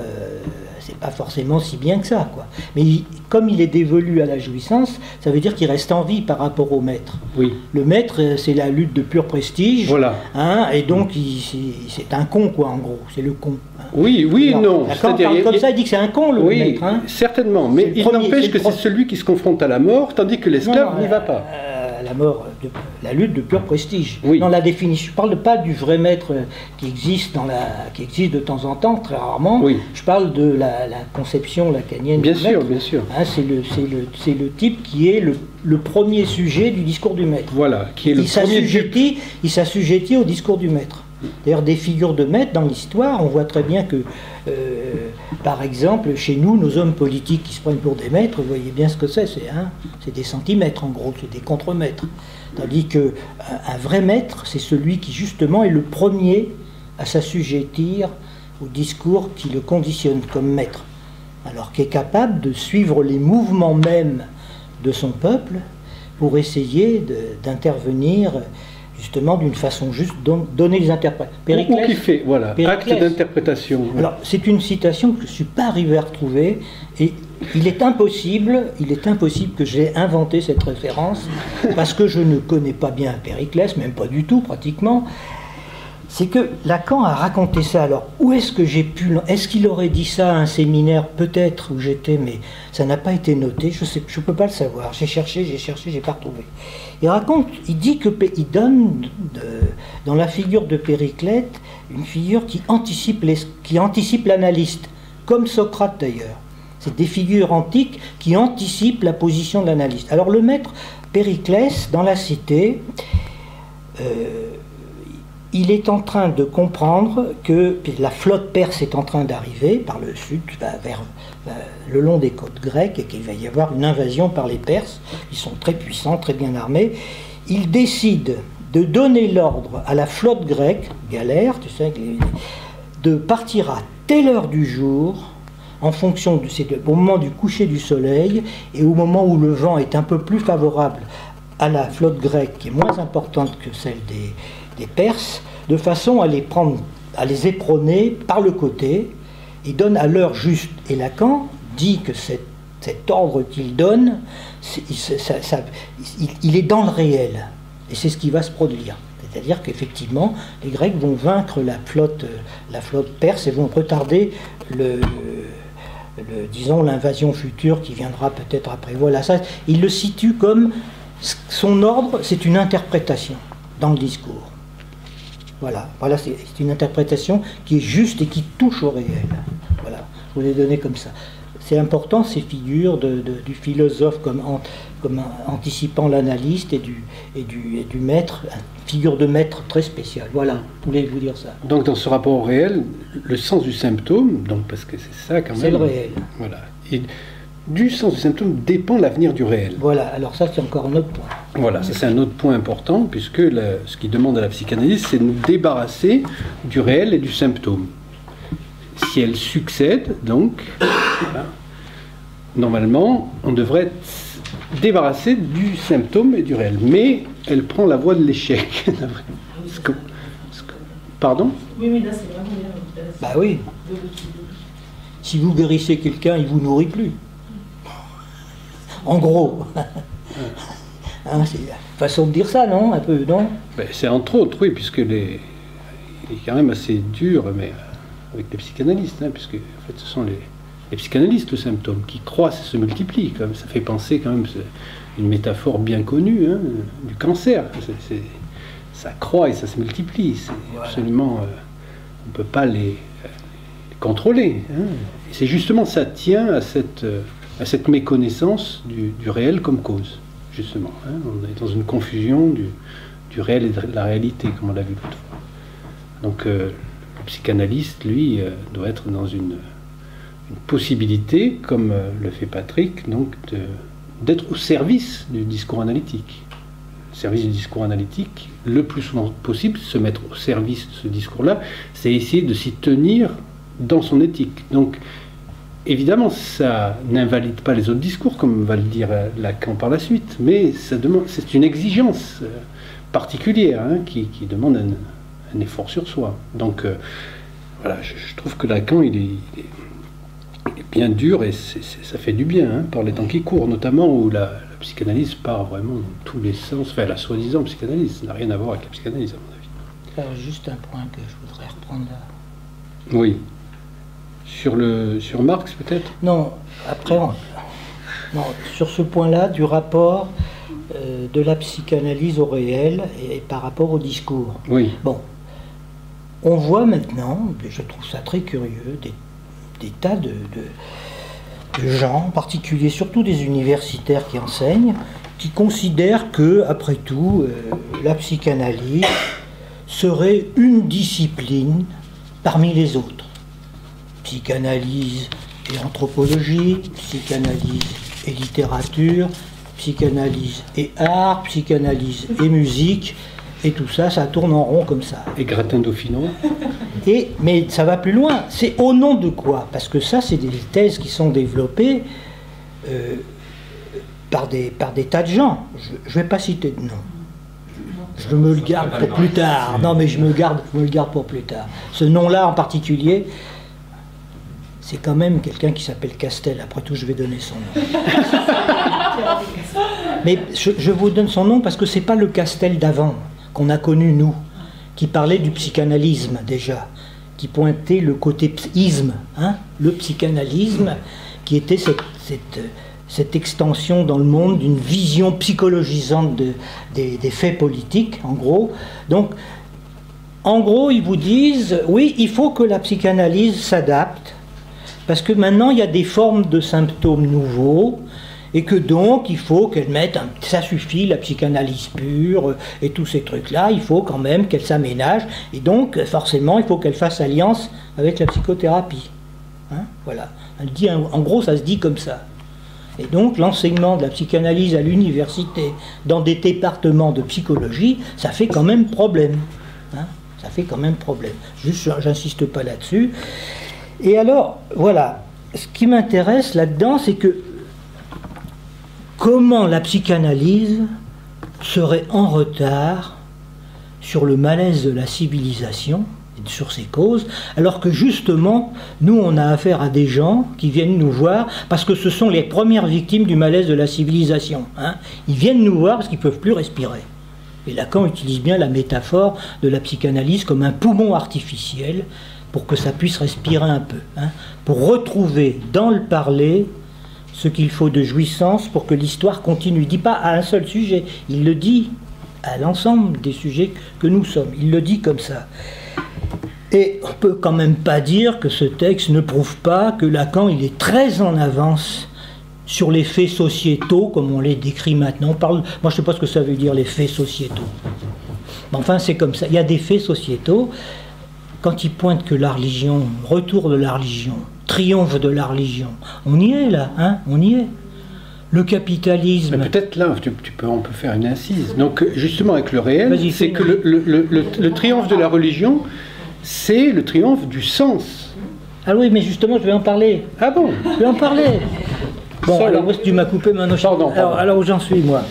c'est pas forcément si bien que ça, quoi. Mais comme il est dévolu à la jouissance, ça veut dire qu'il reste en vie par rapport au maître. Oui. Le maître, c'est la lutte de pur prestige, Voilà. hein, et donc c'est un con, quoi, en gros, c'est le con. Hein. Oui, oui, non. Quand on parle comme ça, il dit que c'est un con, le maître. Hein. Certainement, mais il n'empêche que c'est celui qui se confronte à la mort, tandis que l'esclave n'y va pas. La mort, la lutte de pur prestige. Oui. Dans la définition, je ne parle pas du vrai maître qui existe de temps en temps, très rarement. Oui. Je parle de la conception lacanienne Bien du sûr, maître. bien sûr. Hein, c'est le type qui est le premier sujet du discours du maître. Voilà, qui est le premier. Il s'assujettit au discours du maître. D'ailleurs, des figures de maître dans l'histoire, on voit très bien que, par exemple, chez nous, nos hommes politiques qui se prennent pour des maîtres, vous voyez bien ce que c'est des centimètres en gros, c'est des contre-maîtres. Tandis qu'un vrai maître, c'est celui qui justement est le premier à s'assujettir au discours qui le conditionne comme maître. Alors qui est capable de suivre les mouvements mêmes de son peuple pour essayer d'intervenir justement d'une façon juste, donner les interprétations. Ou qui fait, voilà, acte d'interprétation. Alors, c'est une citation que je ne suis pas arrivé à retrouver, et il est impossible que j'ai inventé cette référence, parce que je ne connais pas bien Périclès, même pas du tout, pratiquement. C'est que Lacan a raconté ça. Alors, où est-ce que j'ai pu... Est-ce qu'il aurait dit ça à un séminaire, peut-être, où j'étais, mais ça n'a pas été noté, je ne peux pas le savoir. J'ai cherché, j'ai pas retrouvé. Il dit qu'il donne, dans la figure de Périclès, une figure qui anticipe l'analyste, comme Socrate d'ailleurs. C'est des figures antiques qui anticipent la position de l'analyste. Alors le maître Périclès, dans la cité, il est en train de comprendre que la flotte perse est en train d'arriver par le sud, le long des côtes grecques, et qu'il va y avoir une invasion par les Perses. Ils sont très puissants, très bien armés. Il décide de donner l'ordre à la flotte grecque, galère, tu sais, de partir à telle heure du jour, en fonction au moment du coucher du soleil, et au moment où le vent est un peu plus favorable à la flotte grecque, qui est moins importante que celle des Perses, de façon à les éperonner par le côté. Il donne à l'heure juste. Et Lacan dit que cet ordre qu'il donne, il est dans le réel. Et c'est ce qui va se produire. C'est-à-dire qu'effectivement, les Grecs vont vaincre la flotte perse et vont retarder disons, l'invasion future qui viendra peut-être après. Voilà, ça, il le situe comme son ordre, c'est une interprétation dans le discours. Voilà, c'est une interprétation qui est juste et qui touche au réel. Voilà, je vous l'ai donné comme ça. C'est important, ces figures du philosophe comme anticipant l'analyste et du maître, une figure de maître très spéciale. Voilà, je voulais vous dire ça. Donc dans ce rapport au réel, le sens du symptôme, donc parce que c'est ça quand même... C'est le réel. Voilà. Et du sens du symptôme dépend l'avenir du réel. Voilà, alors ça c'est encore un autre point. Voilà, ça c'est un autre point important, puisque ce qu'il demande à la psychanalyse, c'est de nous débarrasser du réel et du symptôme. Si elle succède, donc, voilà, normalement, on devrait être débarrassé du symptôme et du réel. Mais elle prend la voie de l'échec. Pardon ? Oui, mais là c'est vraiment bien. Bah oui. Si vous guérissez quelqu'un, il ne vous nourrit plus. En gros. Hein, c'est la façon de dire ça, non ? Un peu, non ? Ben, c'est entre autres, oui, puisque il est quand même assez dur, mais avec les psychanalystes, hein, puisque en fait, ce sont les psychanalystes, le symptôme, qui croissent et se multiplient. Quand même. Ça fait penser quand même, c'est une métaphore bien connue, hein, du cancer. Ça croît et ça se multiplie. C'est absolument... on ne peut pas les contrôler. Hein. Et c'est justement, ça tient à cette méconnaissance du réel comme cause, justement. Hein. On est dans une confusion du réel et de la réalité, comme on l'a vu l'autre fois. Donc, le psychanalyste, lui, doit être dans une possibilité, comme le fait Patrick, donc d'être au service du discours analytique. Le service du discours analytique, le plus souvent possible, se mettre au service de ce discours-là, c'est essayer de s'y tenir dans son éthique. Donc, évidemment, ça n'invalide pas les autres discours, comme va le dire Lacan par la suite, mais c'est une exigence particulière, hein, qui demande un effort sur soi. Donc, voilà, je trouve que Lacan, il est bien dur et ça fait du bien, hein, par les temps qui courent, notamment où la psychanalyse part vraiment dans tous les sens, enfin la soi-disant psychanalyse, ça n'a rien à voir avec la psychanalyse à mon avis. Alors, juste un point que je voudrais reprendre là. Oui. Sur Marx peut-être? Non, après, non, sur ce point-là du rapport de la psychanalyse au réel et par rapport au discours. Oui. Bon, on voit maintenant, je trouve ça très curieux, des tas de gens, en particulier surtout des universitaires qui enseignent, qui considèrent que, après tout, la psychanalyse serait une discipline parmi les autres. Psychanalyse et anthropologie, psychanalyse et littérature, psychanalyse et art, psychanalyse et musique, et tout ça, ça tourne en rond comme ça. Et Gratin Dauphinois. Mais ça va plus loin. C'est au nom de quoi? Parce que ça, c'est des thèses qui sont développées par des tas de gens. Je ne vais pas citer de nom. Je me le garde pour plus tard. Non, mais je me le garde pour plus tard. Ce nom-là en particulier, c'est quand même quelqu'un qui s'appelle Castel. Après tout, je vais donner son nom. Mais je vous donne son nom parce que c'est pas le Castel d'avant qu'on a connu, nous, qui parlait du psychanalysme déjà, qui pointait le côté isme, hein, le psychanalysme, qui était cette extension dans le monde d'une vision psychologisante des faits politiques, en gros. Donc, en gros, ils vous disent, oui, il faut que la psychanalyse s'adapte, parce que maintenant, il y a des formes de symptômes nouveaux, et que donc, il faut qu'elle mette, ça suffit, la psychanalyse pure, et tous ces trucs-là, il faut quand même qu'elle s'aménage, et donc, forcément, il faut qu'elle fasse alliance avec la psychothérapie. Hein, voilà. Elle dit, en gros, ça se dit comme ça. Et donc, l'enseignement de la psychanalyse à l'université, dans des départements de psychologie, ça fait quand même problème. Hein, ça fait quand même problème. Juste, j'insiste pas là-dessus. Et alors, voilà, ce qui m'intéresse là-dedans, c'est que comment la psychanalyse serait en retard sur le malaise de la civilisation, et sur ses causes, alors que justement, nous, on a affaire à des gens qui viennent nous voir, parce que ce sont les premières victimes du malaise de la civilisation. Hein. Ils viennent nous voir parce qu'ils ne peuvent plus respirer. Et Lacan utilise bien la métaphore de la psychanalyse comme un poumon artificiel, pour que ça puisse respirer un peu, hein, pour retrouver dans le parler ce qu'il faut de jouissance pour que l'histoire continue. Il ne dit pas à un seul sujet, il le dit à l'ensemble des sujets que nous sommes. Il le dit comme ça. Et on ne peut quand même pas dire que ce texte ne prouve pas que Lacan, il est très en avance sur les faits sociétaux, comme on les décrit maintenant. On parle, moi, je ne sais pas ce que ça veut dire, les faits sociétaux. Mais enfin, c'est comme ça. Il y a des faits sociétaux. Quand il pointe que la religion, retour de la religion, triomphe de la religion, on y est là, hein, on y est. Le capitalisme... Mais peut-être là, on peut faire une incise. Donc justement avec le réel, c'est que le triomphe de la religion, c'est le triomphe du sens. Ah oui, mais justement, je vais en parler. Ah bon? Je vais en parler. Bon, ça, alors tu m'as coupé maintenant. Pardon. Alors où j'en suis, moi?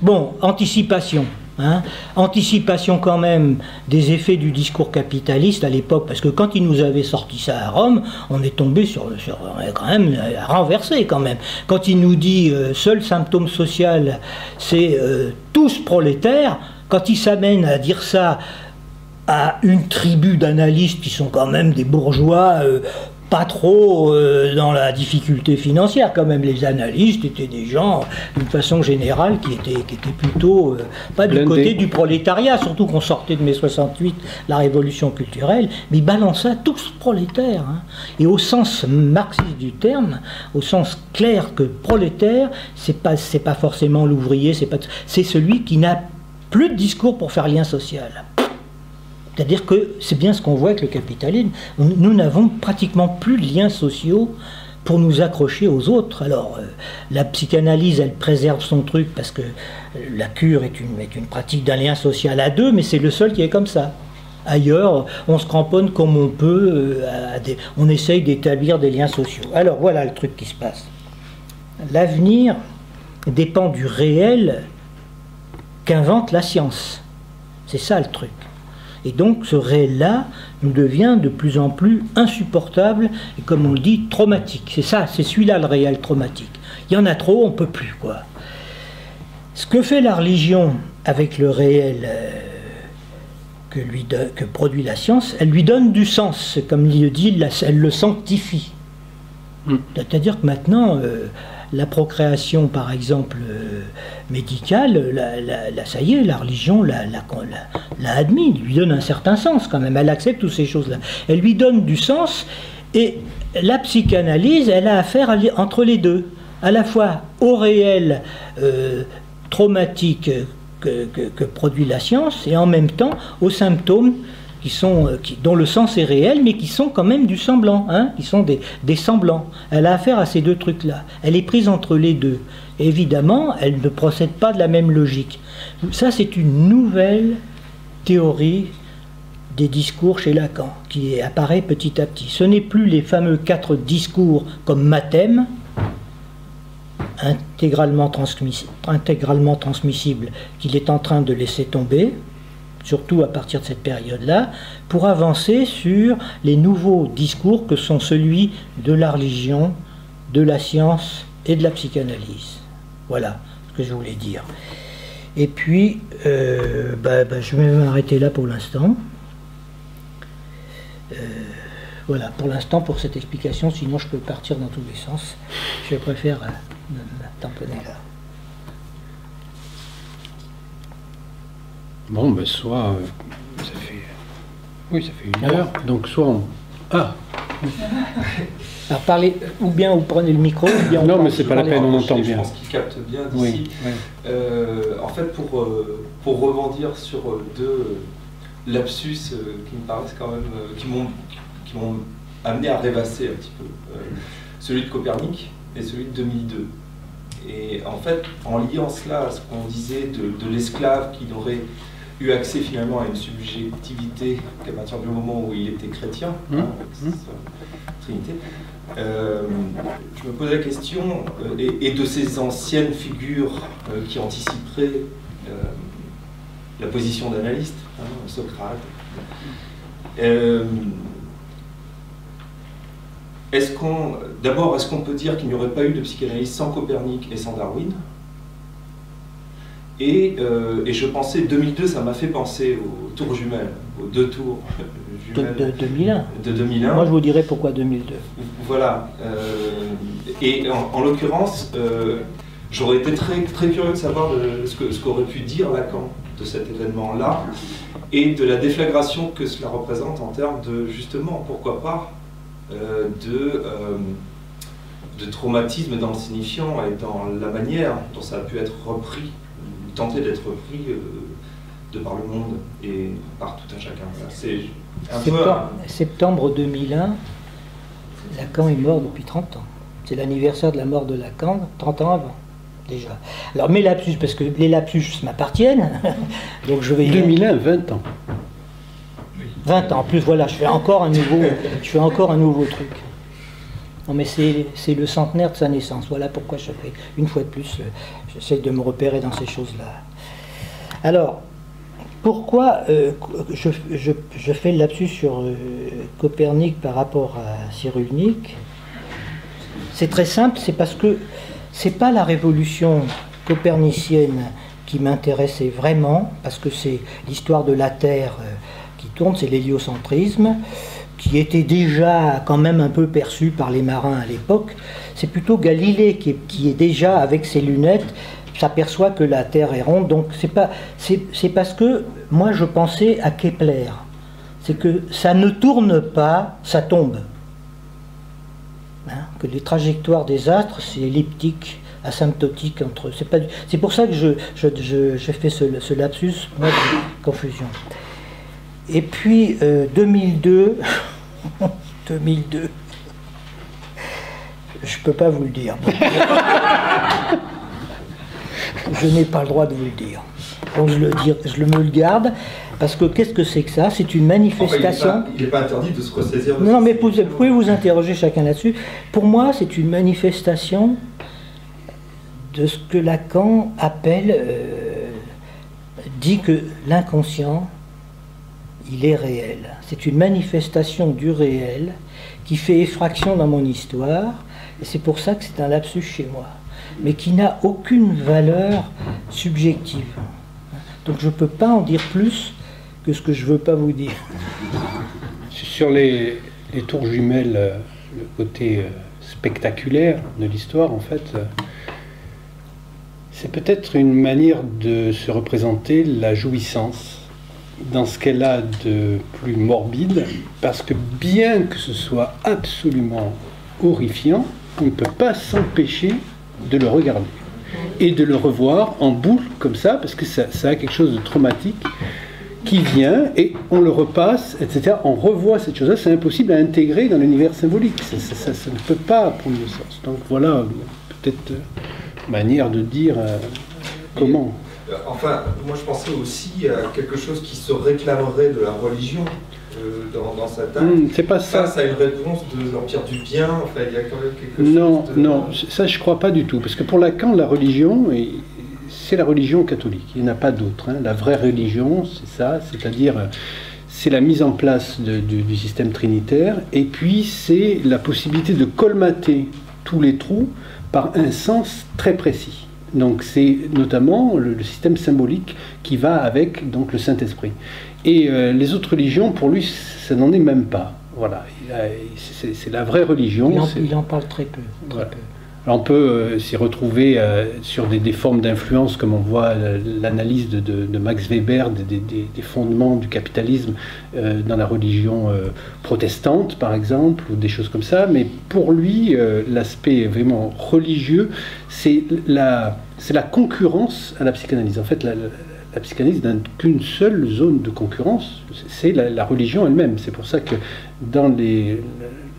Bon, anticipation. Hein, anticipation quand même des effets du discours capitaliste à l'époque, parce que quand il nous avait sorti ça à Rome, on est tombé on est quand même renversé quand même. Quand il nous dit seul symptôme social, c'est tous prolétaires, quand il s'amène à dire ça à une tribu d'analystes qui sont quand même des bourgeois pas trop dans la difficulté financière, quand même. Les analystes étaient des gens, d'une façon générale, qui étaient plutôt pas du côté du prolétariat, surtout qu'on sortait de mai 68, la révolution culturelle, mais ils balançaient tous prolétaires. Hein. Et au sens marxiste du terme, au sens clair que prolétaire, c'est pas forcément l'ouvrier, c'est celui qui n'a plus de discours pour faire lien social. C'est-à-dire que c'est bien ce qu'on voit avec le capitalisme. Nous n'avons pratiquement plus de liens sociaux pour nous accrocher aux autres. Alors, la psychanalyse, elle préserve son truc parce que la cure est une pratique d'un lien social à deux, mais c'est le seul qui est comme ça. Ailleurs, on se cramponne comme on peut, on essaye d'établir des liens sociaux. Alors, voilà le truc qui se passe. L'avenir dépend du réel qu'invente la science. C'est ça le truc. Et donc ce réel-là nous devient de plus en plus insupportable et, comme on le dit, traumatique. C'est ça, c'est celui-là le réel traumatique. Il y en a trop, on ne peut plus, quoi. Ce que fait la religion avec le réel que produit la science, elle lui donne du sens. Comme il le dit, elle le sanctifie. C'est-à-dire que maintenant, la procréation, par exemple, médicale, ça y est, la religion l'a admis, lui donne un certain sens quand même, elle accepte toutes ces choses-là. Elle lui donne du sens, et la psychanalyse, elle a affaire entre les deux, à la fois au réel traumatique que produit la science, et en même temps aux symptômes dont le sens est réel, mais qui sont quand même du semblant, hein, qui sont des semblants. Elle a affaire à ces deux trucs-là. Elle est prise entre les deux. Et évidemment, elle ne procède pas de la même logique. Ça, c'est une nouvelle théorie des discours chez Lacan, qui apparaît petit à petit. Ce n'est plus les fameux 4 discours comme mathème, intégralement transmissible, qu'il est en train de laisser tomber, surtout à partir de cette période-là, pour avancer sur les nouveaux discours que sont celui de la religion, de la science et de la psychanalyse. Voilà ce que je voulais dire. Et puis, je vais m'arrêter là pour l'instant. Voilà, pour l'instant, pour cette explication, sinon je peux partir dans tous les sens. Je préfère me tamponner là. Bon, ben soit ça fait 1 heure, donc soit on... Ah. Alors parlez, ou bien vous prenez le micro, ou bien on non, mais c'est pas la peine, on entend bien. Je pense qu'il capte bien d'ici. Oui. En fait, pour rebondir sur 2 lapsus qui me paraissent quand même, qui m'ont amené à rêvasser un petit peu, celui de Copernic et celui de 2002. Et en fait, en liant cela à ce qu'on disait de l'esclave qui n'aurait eu accès finalement à une subjectivité qu'à partir du moment où il était chrétien, avec sa Trinité, je me pose la question, et de ces anciennes figures qui anticiperaient la position d'analyste, Socrate. D'abord, est-ce qu'on peut dire qu'il n'y aurait pas eu de psychanalyse sans Copernic et sans Darwin? Et je pensais, 2002, ça m'a fait penser aux tours jumelles, aux 2 tours jumelles de 2001. De 2001. Moi, je vous dirais pourquoi 2002. Voilà. Et en l'occurrence, j'aurais été très, très curieux de savoir ce qu'aurait pu dire Lacan de cet événement-là et de la déflagration que cela représente en termes de, justement, pourquoi pas, de traumatisme dans le signifiant et dans la manière dont ça a pu être repris, tenter d'être repris de par le monde et par tout un chacun. C'est septembre 2001, Lacan est mort depuis 30 ans. C'est l'anniversaire de la mort de Lacan, 30 ans avant, déjà. Alors mes lapsus, parce que les lapsus m'appartiennent, donc je vais... 2001, 20 ans. 20 ans, en plus, voilà, je fais encore un nouveau truc. Non, mais c'est le centenaire de sa naissance. Voilà pourquoi je fais, une fois de plus, j'essaie de me repérer dans ces choses-là. Alors, pourquoi je fais le lapsus sur Copernic par rapport à Cyrulnik? C'est très simple, c'est parce que c'est pas la révolution copernicienne qui m'intéressait vraiment, parce que c'est l'histoire de la Terre qui tourne, c'est l'héliocentrisme, qui était déjà quand même un peu perçu par les marins à l'époque. C'est plutôt Galilée qui est déjà, avec ses lunettes, s'aperçoit que la Terre est ronde. Donc c'est parce que moi je pensais à Kepler. C'est que ça ne tourne pas, ça tombe. Hein, que les trajectoires des astres, c'est elliptique, asymptotique entre eux. C'est pour ça que je fais ce lapsus, moi, de confusion. Et puis 2002, 2002, je peux pas vous le dire. Je n'ai pas le droit de vous le dire. Donc je me le garde, parce que qu'est-ce que c'est que ça? C'est une manifestation... Enfin, il n'est pas interdit de se ressaisir de non, mais vous pouvez vous interroger chacun là-dessus. Pour moi, c'est une manifestation de ce que Lacan appelle, dit que l'inconscient, il est réel. C'est une manifestation du réel qui fait effraction dans mon histoire, et c'est pour ça que c'est un lapsus chez moi, mais qui n'a aucune valeur subjective. Donc je ne peux pas en dire plus que ce que je ne veux pas vous dire. Sur les tours jumelles, le côté spectaculaire de l'histoire, en fait, c'est peut-être une manière de se représenter la jouissance dans ce qu'elle a de plus morbide, parce que bien que ce soit absolument horrifiant, on ne peut pas s'empêcher de le regarder et de le revoir en boucle comme ça, parce que ça a quelque chose de traumatique qui vient et on le repasse, etc. On revoit cette chose-là, c'est impossible à intégrer dans l'univers symbolique, ça ne peut pas prendre de sens. Donc voilà, peut-être une manière de dire comment. Enfin, moi je pensais aussi à quelque chose qui se réclamerait de la religion dans sa tâche. C'est pas ça. Face à une réponse de l'Empire du bien, enfin, il y a quand même quelque chose. Non, ça je crois pas du tout. Parce que pour Lacan, la religion, c'est la religion catholique. Il n'y en a pas d'autre. La vraie religion, c'est ça, c'est-à-dire c'est la mise en place du système trinitaire, et puis c'est la possibilité de colmater tous les trous par un sens très précis. Donc c'est notamment le système symbolique qui va avec donc, le Saint-Esprit. Et les autres religions, pour lui, ça n'en est même pas. Voilà, c'est la vraie religion. Il en parle très peu. Voilà. Alors on peut s'y retrouver sur des formes d'influence, comme on voit l'analyse de Max Weber des fondements du capitalisme dans la religion protestante, par exemple, ou des choses comme ça. Mais pour lui, l'aspect vraiment religieux, c'est la concurrence à la psychanalyse. En fait, la psychanalyse n'a qu'une seule zone de concurrence, c'est la religion elle-même. C'est pour ça que dans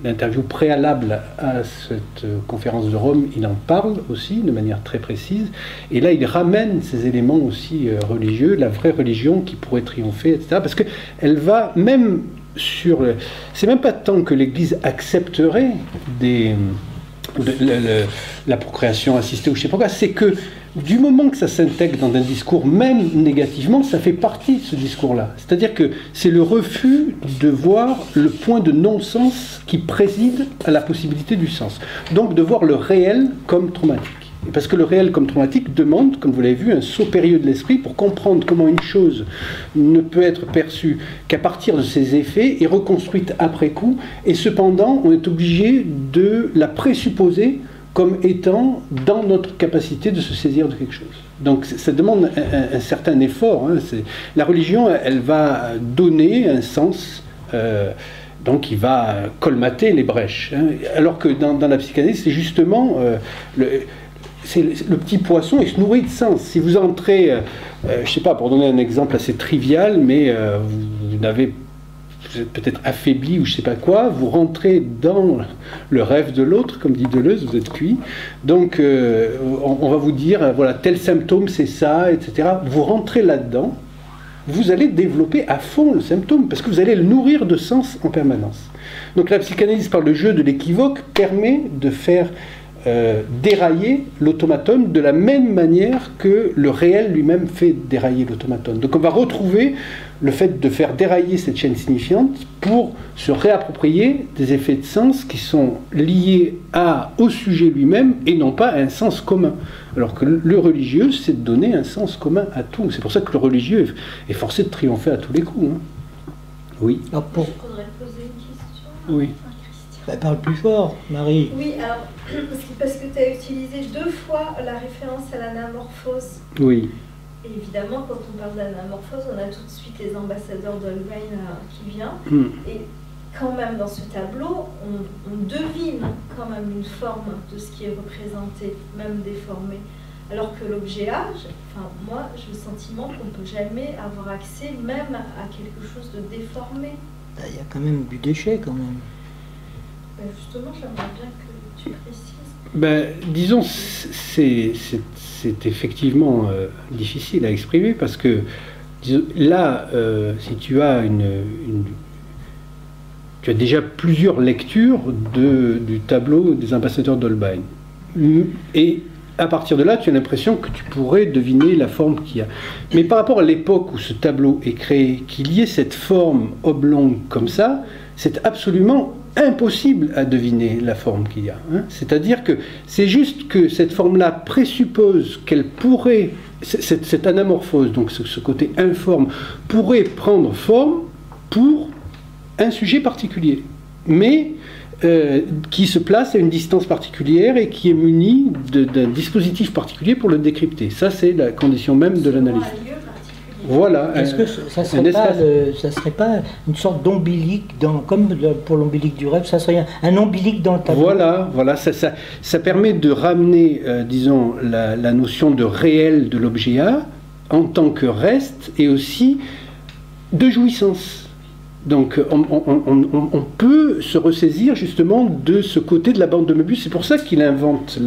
l'interview préalable à cette conférence de Rome, il en parle aussi de manière très précise. Et là, il ramène ces éléments aussi religieux, la vraie religion qui pourrait triompher, etc. Parce qu'elle va même sur... C'est même pas tant que l'Église accepterait la procréation assistée ou je sais pas quoi, c'est que du moment que ça s'intègre dans un discours, même négativement, ça fait partie de ce discours-là. C'est-à-dire que c'est le refus de voir le point de non-sens qui préside à la possibilité du sens. Donc de voir le réel comme traumatique. Et parce que le réel comme traumatique demande, comme vous l'avez vu, un saut périlleux de l'esprit pour comprendre comment une chose ne peut être perçue qu'à partir de ses effets et reconstruite après coup. Et cependant, on est obligé de la présupposer comme étant dans notre capacité de se saisir de quelque chose. Donc ça demande un certain effort. La religion, elle va donner un sens, donc il va colmater les brèches. Alors que dans la psychanalyse, c'est justement le petit poisson, il se nourrit de sens. Si vous entrez, je ne sais pas, pour donner un exemple assez trivial, mais vous êtes peut-être affaibli ou je ne sais pas quoi, vous rentrez dans le rêve de l'autre, comme dit Deleuze, vous êtes cuit. Donc on va vous dire, voilà, tel symptôme c'est ça, etc. Vous rentrez là-dedans, vous allez développer à fond le symptôme, parce que vous allez le nourrir de sens en permanence. Donc la psychanalyse par le jeu de l'équivoque permet de faire dérailler l'automatone de la même manière que le réel lui-même fait dérailler l'automatone. Donc on va retrouver le fait de faire dérailler cette chaîne signifiante pour se réapproprier des effets de sens qui sont liés au sujet lui-même et non pas à un sens commun. Alors que le religieux, c'est de donner un sens commun à tout. C'est pour ça que le religieux est forcé de triompher à tous les coups. Oui. Je voudrais poser une question. Oui. Parle plus fort, Marie. Oui, alors, parce que tu as utilisé 2 fois la référence à l'anamorphose. Oui. Et évidemment, quand on parle d'anamorphose, on a tout de suite les ambassadeurs d'Holbein qui viennent. Et quand même, dans ce tableau, on devine quand même une forme de ce qui est représenté, même déformé. Alors que l'objet A, moi, j'ai le sentiment qu'on ne peut jamais avoir accès même à quelque chose de déformé. Il y a quand même du déchet, quand même. Justement, j'aimerais bien que tu précises. Disons, c'est effectivement difficile à exprimer parce que là, si tu as tu as déjà plusieurs lectures du tableau des ambassadeurs d'Holbein. Et à partir de là, tu as l'impression que tu pourrais deviner la forme qu'il y a. Mais par rapport à l'époque où ce tableau est créé, qu'il y ait cette forme oblongue comme ça, c'est absolument impossible à deviner la forme qu'il y a. Hein. C'est-à-dire que c'est juste que cette forme-là présuppose qu'elle pourrait, cette anamorphose, donc ce côté informe, pourrait prendre forme pour un sujet particulier, mais qui se place à une distance particulière et qui est muni d'un dispositif particulier pour le décrypter. Ça, c'est la condition même de l'analyse. Voilà. Est-ce que ça serait pas une sorte d'ombilique, comme pour l'ombilique du rêve, ça serait un ombilique dans le tableau? Voilà, ça permet de ramener, disons, la notion de réel de l'objet A en tant que reste et aussi de jouissance. Donc on peut se ressaisir justement de ce côté de la bande de Möbius. C'est pour ça qu'il invente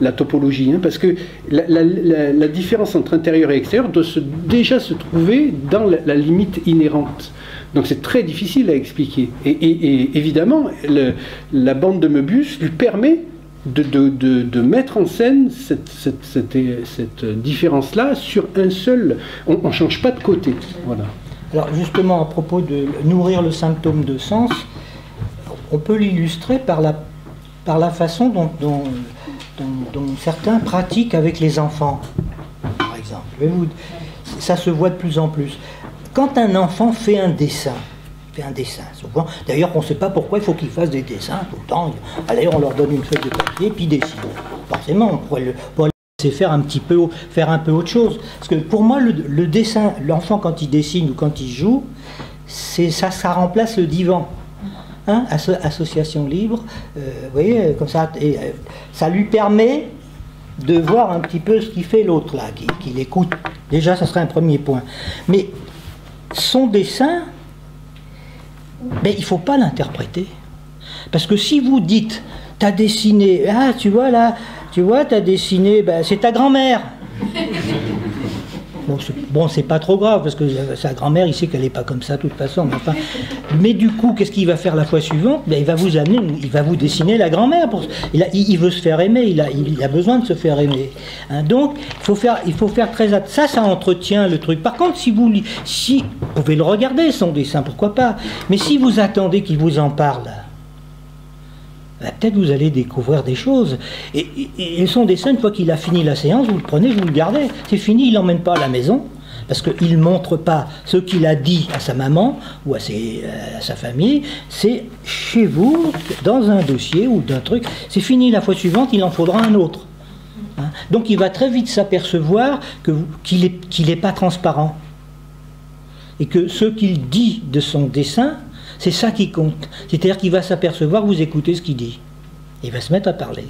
la topologie, hein, parce que la différence entre intérieur et extérieur doit déjà se trouver dans la limite inhérente. Donc c'est très difficile à expliquer. Et évidemment, la bande de Möbius lui permet de mettre en scène cette différence-là sur un seul... On ne change pas de côté. Voilà. Alors justement, à propos de nourrir le symptôme de sens, on peut l'illustrer par la façon dont certains pratiquent avec les enfants, par exemple. Ça se voit de plus en plus. Quand un enfant fait un dessin, souvent, d'ailleurs on ne sait pas pourquoi il faut qu'il fasse des dessins tout le temps. Allez, on leur donne une feuille de papier, puis ils dessinent. Forcément, on pourrait c'est faire un peu autre chose. Parce que pour moi, le dessin, l'enfant quand il dessine ou quand il joue, ça remplace le divan. Hein, association libre, vous voyez, comme ça, et, ça lui permet de voir un petit peu ce qu'il fait l'autre là, qu'il écoute. Déjà, ça serait un premier point. Mais son dessin, il ne faut pas l'interpréter. Parce que si vous dites, t'as dessiné, ah, tu vois là, t'as dessiné, c'est ta grand-mère. Bon, c'est pas trop grave, parce que sa grand-mère, il sait qu'elle n'est pas comme ça, de toute façon. Mais du coup, qu'est-ce qu'il va faire la fois suivante? Il va vous amener, il va vous dessiner la grand-mère. Il veut se faire aimer, il a besoin de se faire aimer. Hein, donc, il faut faire très attention. Ça entretient le truc. Par contre, si vous pouvez le regarder, son dessin, pourquoi pas. Mais si vous attendez qu'il vous en parle, peut-être vous allez découvrir des choses. Et son dessin, une fois qu'il a fini la séance, vous le prenez, vous le gardez. C'est fini, il ne l'emmène pas à la maison, parce qu'il ne montre pas ce qu'il a dit à sa maman ou à sa famille. C'est chez vous, dans un dossier ou d'un truc. C'est fini, la fois suivante, il en faudra un autre. Hein? Donc il va très vite s'apercevoir qu'il n'est pas transparent. Et que ce qu'il dit de son dessin, c'est ça qui compte. C'est-à-dire qu'il va s'apercevoir que vous écoutez ce qu'il dit. Il va se mettre à parler.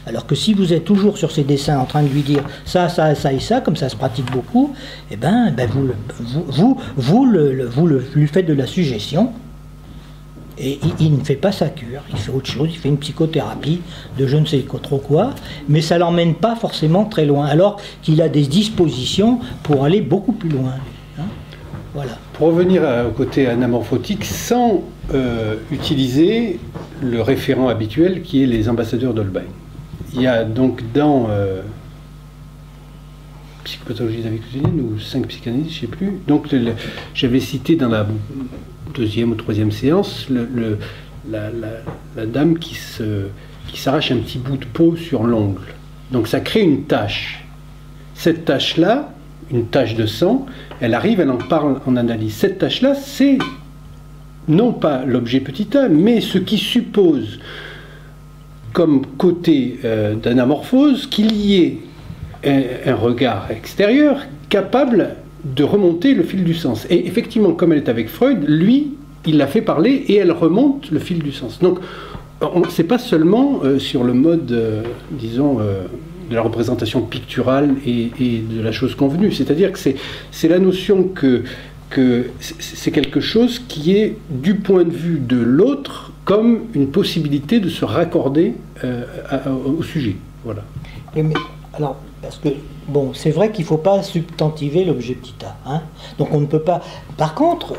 Alors que si vous êtes toujours sur ses dessins en train de lui dire ça, ça, ça et ça, comme ça se pratique beaucoup, vous lui faites de la suggestion et il ne fait pas sa cure. Il fait autre chose, il fait une psychothérapie de je ne sais trop quoi, mais ça ne l'emmène pas forcément très loin, alors qu'il a des dispositions pour aller beaucoup plus loin. Hein, voilà. Pour revenir au côté anamorphotique, sans utiliser le référent habituel qui est les ambassadeurs d'Holbein. Il y a donc dans Psychopathologie david-clusienne ou 5 psychanalystes, je ne sais plus. Donc j'avais cité dans la deuxième ou troisième séance la dame qui s'arrache un petit bout de peau sur l'ongle. Donc ça crée une tache. Cette tache-là, une tache de sang, elle arrive, elle en parle en analyse. Cette tache-là, c'est non pas l'objet petit a, mais ce qui suppose comme côté d'anamorphose qu'il y ait un regard extérieur capable de remonter le fil du sens. Et effectivement, comme elle est avec Freud, lui, il l'a fait parler et elle remonte le fil du sens. Donc, c'est pas seulement sur le mode, disons, de la représentation picturale et de la chose convenue. C'est-à-dire que c'est la notion que c'est quelque chose qui est, du point de vue de l'autre, comme une possibilité de se raccorder au sujet. Voilà. Alors, parce que, bon, c'est vrai qu'il ne faut pas substantiver l'objet petit a. Hein, donc on ne peut pas... Par contre,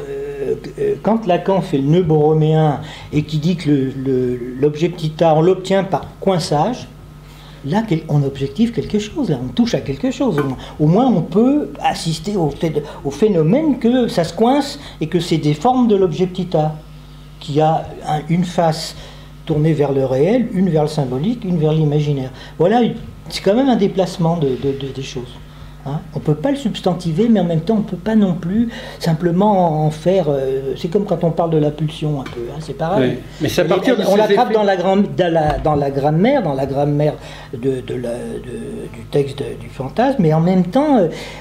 quand Lacan fait le nœud borroméen et qui dit que l'objet petit a, on l'obtient par coinçage, là, on objective quelque chose, là, on touche à quelque chose. Au moins, on peut assister au phénomène que ça se coince et que c'est des formes de l'objet petit a, qui a une face tournée vers le réel, une vers le symbolique, une vers l'imaginaire. Voilà, c'est quand même un déplacement des choses. Hein, on ne peut pas le substantiver, mais en même temps, on ne peut pas non plus simplement en faire... c'est comme quand on parle de la pulsion, un peu, hein, c'est pareil. Oui, mais c'est à partir de on l'attrape effets... dans la grammaire du texte du fantasme, mais en même temps,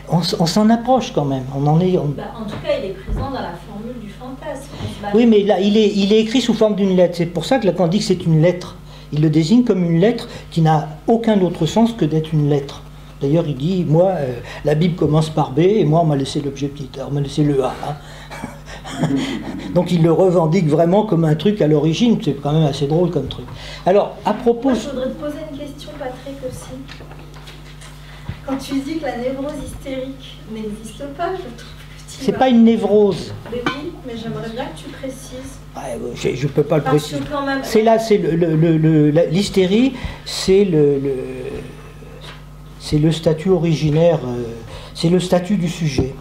on s'en approche quand même. En tout cas, il est présent dans la formule du fantasme. Oui, mais là, il est écrit sous forme d'une lettre. C'est pour ça que Lacan dit que c'est une lettre. Il le désigne comme une lettre qui n'a aucun autre sens que d'être une lettre. D'ailleurs, il dit, moi, la Bible commence par B, et moi, on m'a laissé l'objet petit a, on m'a laissé le A. Hein. Donc, il le revendique vraiment comme un truc à l'origine. C'est quand même assez drôle comme truc. Alors, à propos... Moi, je voudrais te poser une question, Patrick, aussi. Quand tu dis que la névrose hystérique n'existe pas, je trouve que tu... C'est pas une névrose. Mais oui, mais j'aimerais bien que tu précises. Je peux pas le préciser. Quand même... C'est là, c'est l'hystérie, c'est c'est le statut originaire, c'est le statut du sujet.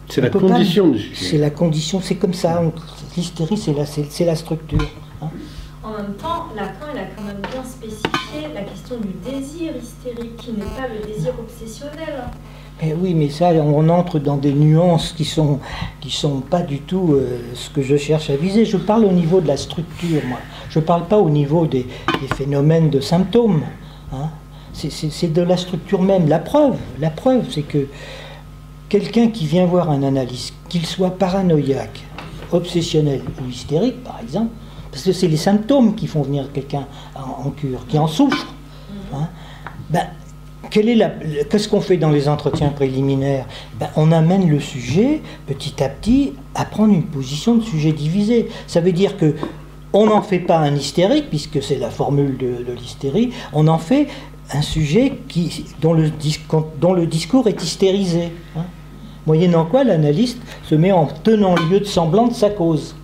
C'est la condition du sujet. C'est la condition, c'est comme ça. L'hystérie, c'est la structure. Hein. En même temps, Lacan, il a quand même bien spécifié la question du désir hystérique, qui n'est pas le désir obsessionnel. Mais oui, mais ça, on entre dans des nuances qui sont pas du tout ce que je cherche à viser. Je parle au niveau de la structure, moi. Je parle pas au niveau des phénomènes de symptômes. Hein. C'est de la structure même. La preuve, c'est que quelqu'un qui vient voir un analyste, qu'il soit paranoïaque, obsessionnel ou hystérique, par exemple, parce que c'est les symptômes qui font venir quelqu'un en cure, qui en souffre. Hein, qu'est-ce qu'on fait dans les entretiens préliminaires? On amène le sujet, petit à petit, à prendre une position de sujet divisé. Ça veut dire que on n'en fait pas un hystérique, puisque c'est la formule de l'hystérie, on en fait un sujet dont le discours est hystérisé. Hein. Moyennant quoi, l'analyste se met en tenant lieu de semblant de sa cause.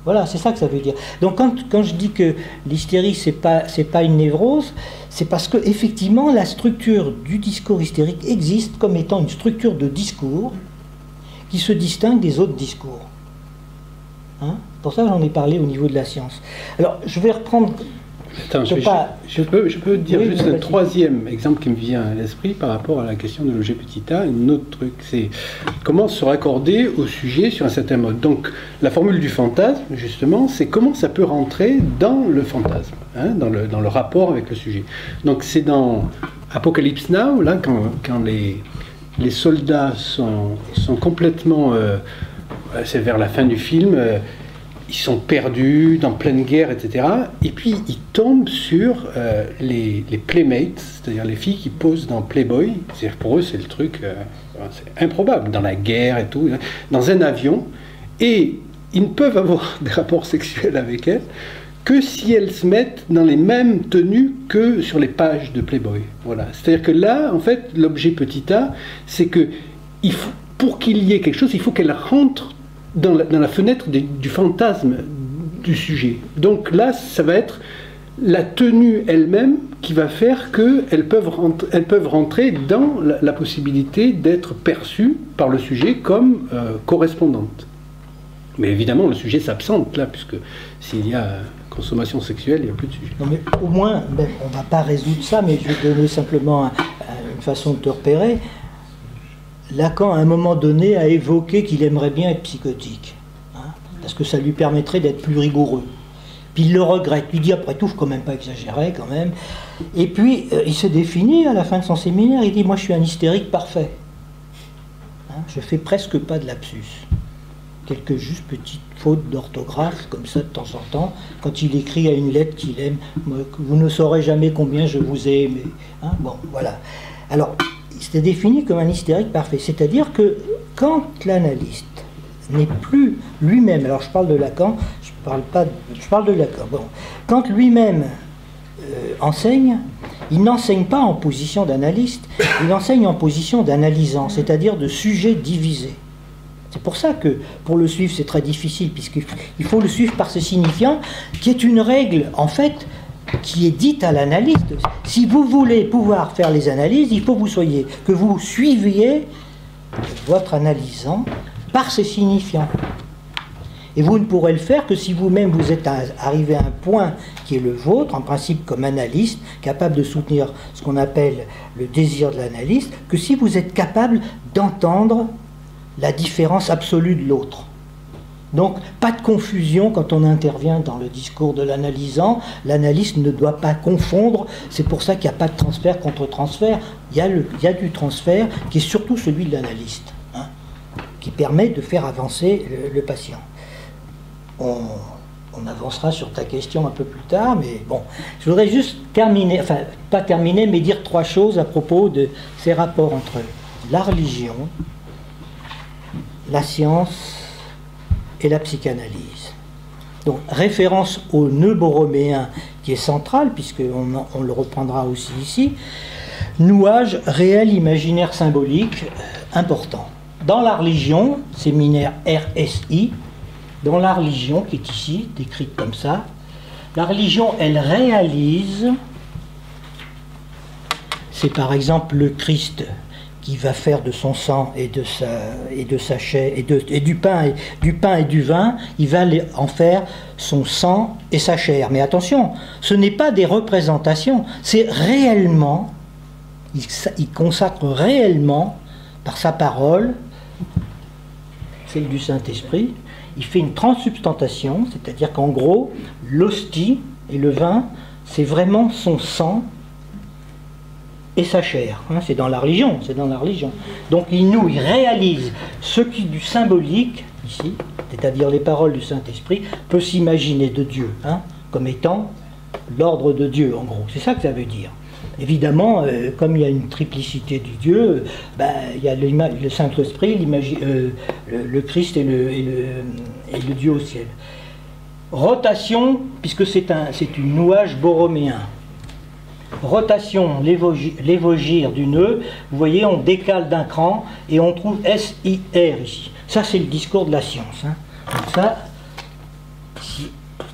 Voilà, c'est ça que ça veut dire. Donc quand je dis que l'hystérie, c'est pas une névrose, c'est parce que effectivement la structure du discours hystérique existe comme étant une structure de discours qui se distingue des autres discours. Hein? Pour ça, j'en ai parlé au niveau de la science. Alors, je vais reprendre... Attends, je peux dire juste un troisième exemple qui me vient à l'esprit par rapport à la question de l'objet petit a. Un autre truc, c'est comment se raccorder au sujet sur un certain mode. Donc, la formule du fantasme, justement, c'est comment ça peut rentrer dans le fantasme, hein, dans le rapport avec le sujet. Donc, c'est dans Apocalypse Now, là, quand les soldats sont complètement... c'est vers la fin du film... ils sont perdus, dans pleine guerre, etc. Et puis, ils tombent sur les playmates, c'est-à-dire les filles qui posent dans Playboy. C'est-à-dire pour eux, c'est le truc c'est improbable, dans la guerre et tout, dans un avion. Et ils ne peuvent avoir des rapports sexuels avec elles que si elles se mettent dans les mêmes tenues que sur les pages de Playboy. Voilà. C'est-à-dire que là, en fait, l'objet petit a, c'est que pour qu'il y ait quelque chose, il faut qu'elle rentre dans la fenêtre du fantasme du sujet. Donc là, ça va être la tenue elle-même qui va faire qu'elles peuvent rentrer dans la possibilité d'être perçues par le sujet comme correspondantes. Mais évidemment, le sujet s'absente là, puisque s'il y a consommation sexuelle, il n'y a plus de sujet. Non, mais au moins, on ne va pas résoudre ça, mais je vais donner simplement une façon de te repérer. Lacan, à un moment donné, a évoqué qu'il aimerait bien être psychotique, hein, parce que ça lui permettrait d'être plus rigoureux. Puis il le regrette, il dit après tout, il ne faut quand même pas exagérer quand même. Et puis il se définit à la fin de son séminaire, il dit moi je suis un hystérique parfait. Hein, je fais presque pas de lapsus. Quelques juste petites fautes d'orthographe, comme ça de temps en temps, quand il écrit à une lettre qu'il aime, vous ne saurez jamais combien je vous ai aimé. Hein, bon, voilà. Alors, il s'est défini comme un hystérique parfait. C'est-à-dire que quand l'analyste n'est plus lui-même, alors je parle de Lacan, je parle de Lacan, bon, quand lui-même enseigne, il n'enseigne pas en position d'analyste, il enseigne en position d'analysant, c'est-à-dire de sujet divisé. C'est pour ça que pour le suivre c'est très difficile, puisqu'il faut le suivre par ce signifiant, qui est une règle en fait qui est dite à l'analyste. Si vous voulez pouvoir faire les analyses, il faut que vous suiviez votre analysant par ses signifiants. Et vous ne pourrez le faire que si vous-même vous êtes arrivé à un point qui est le vôtre, en principe comme analyste, capable de soutenir ce qu'on appelle le désir de l'analyste, que si vous êtes capable d'entendre la différence absolue de l'autre. Donc, pas de confusion quand on intervient dans le discours de l'analysant. L'analyste ne doit pas confondre. C'est pour ça qu'il n'y a pas de transfert contre transfert. Il y a du transfert qui est surtout celui de l'analyste, hein, qui permet de faire avancer le patient. On avancera sur ta question un peu plus tard, mais bon, je voudrais juste terminer, enfin, pas terminer, mais dire 3 choses à propos de ces rapports entre la religion, la science et la psychanalyse. Donc, référence au nœud borroméen qui est central, puisqu'on le reprendra aussi ici, nouage réel, imaginaire, symbolique, important. Dans la religion, séminaire RSI, dans la religion, qui est ici, décrite comme ça, la religion, elle réalise, c'est par exemple le Christ qui va faire de son sang et de sa chair et du pain et du vin, il va en faire son sang et sa chair. Mais attention, ce n'est pas des représentations, c'est réellement, il consacre réellement par sa parole, celle du Saint-Esprit, il fait une transsubstantation, c'est-à-dire qu'en gros, l'hostie et le vin, c'est vraiment son sang et sa chair, hein, c'est dans la religion, Donc il réalise ce qui du symbolique, ici, c'est-à-dire les paroles du Saint-Esprit, peut s'imaginer de Dieu, hein, comme étant l'ordre de Dieu, en gros. C'est ça que ça veut dire. Évidemment, comme il y a une triplicité du Dieu, il y a le Saint-Esprit, le Christ et le Dieu au ciel. Rotation, puisque c'est une nouage borroméen. Rotation, l'évogire du nœud, vous voyez, on décale d'un cran et on trouve S-I-R ici. Ça, c'est le discours de la science. Hein. Donc ça, ici,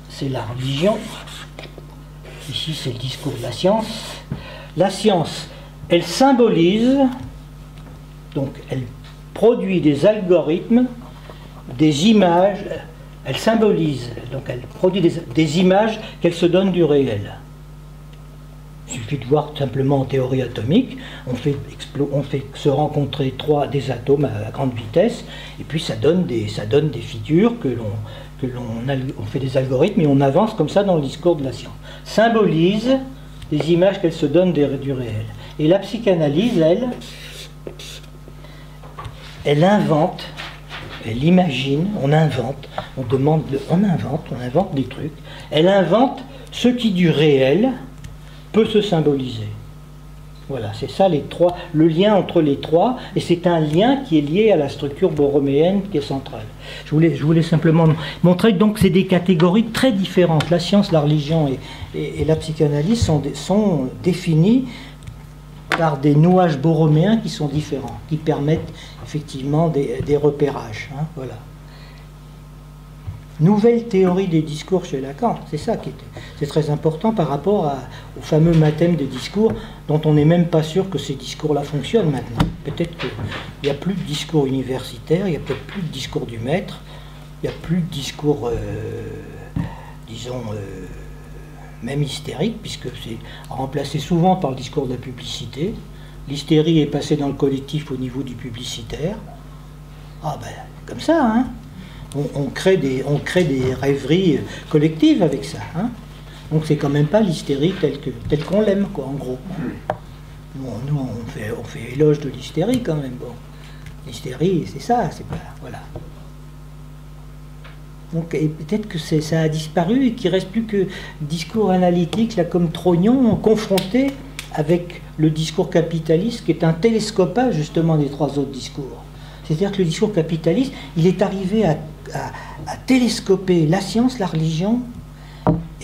c'est la religion. Ici, c'est le discours de la science. La science, elle symbolise, donc elle produit des algorithmes, des images, elle symbolise, donc elle produit des images qu'elle se donne du réel. Il suffit de voir simplement en théorie atomique, on fait se rencontrer des atomes à grande vitesse, et puis ça donne des figures on fait des algorithmes et on avance comme ça dans le discours de la science. Symbolise des images qu'elle se donne du réel. Et la psychanalyse, elle invente, elle imagine, on invente, on invente des trucs, elle invente ce qui du réel peut se symboliser. Voilà, c'est ça le lien entre les trois, et c'est un lien qui est lié à la structure borroméenne qui est centrale. Je voulais simplement montrer que donc c'est des catégories très différentes. La science, la religion et la psychanalyse sont définies par des nouages borroméens qui sont différents, qui permettent effectivement des repérages. Hein, voilà. Nouvelle théorie des discours chez Lacan, c'est ça c'est très important par rapport au fameux mathème des discours dont on n'est même pas sûr que ces discours-là fonctionnent maintenant. Peut-être qu'il n'y a plus de discours universitaire, il n'y a peut-être plus de discours du maître, il n'y a plus de discours, même hystérique, puisque c'est remplacé souvent par le discours de la publicité. L'hystérie est passée dans le collectif au niveau du publicitaire. Ah ben, comme ça, hein. On crée des rêveries collectives avec ça. Hein. Donc c'est quand même pas l'hystérie telle qu'on l'aime, quoi, en gros. Nous, on fait éloge de l'hystérie quand même. Bon. L'hystérie, c'est ça, c'est pas... Voilà. Donc peut-être que ça a disparu et qu'il ne reste plus que le discours analytique, là, comme Trognon, confronté avec le discours capitaliste, qui est un télescopage justement des trois autres discours. C'est-à-dire que le discours capitaliste, il est arrivé à télescoper la science, la religion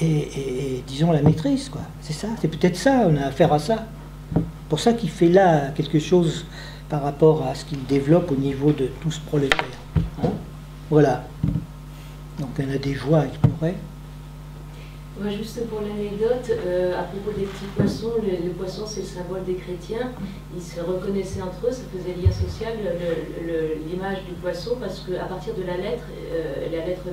et disons, la maîtrise, quoi. C'est ça, c'est peut-être ça, on a affaire à ça. Pour ça qu'il fait là quelque chose par rapport à ce qu'il développe au niveau de tout ce prolétaire. Hein, voilà. Donc on a des voies à explorer. Moi, juste pour l'anecdote, à propos des petits poissons, le poisson c'est le symbole des chrétiens. Ils se reconnaissaient entre eux, ça faisait lien social, l'image du poisson, parce qu'à partir de la lettre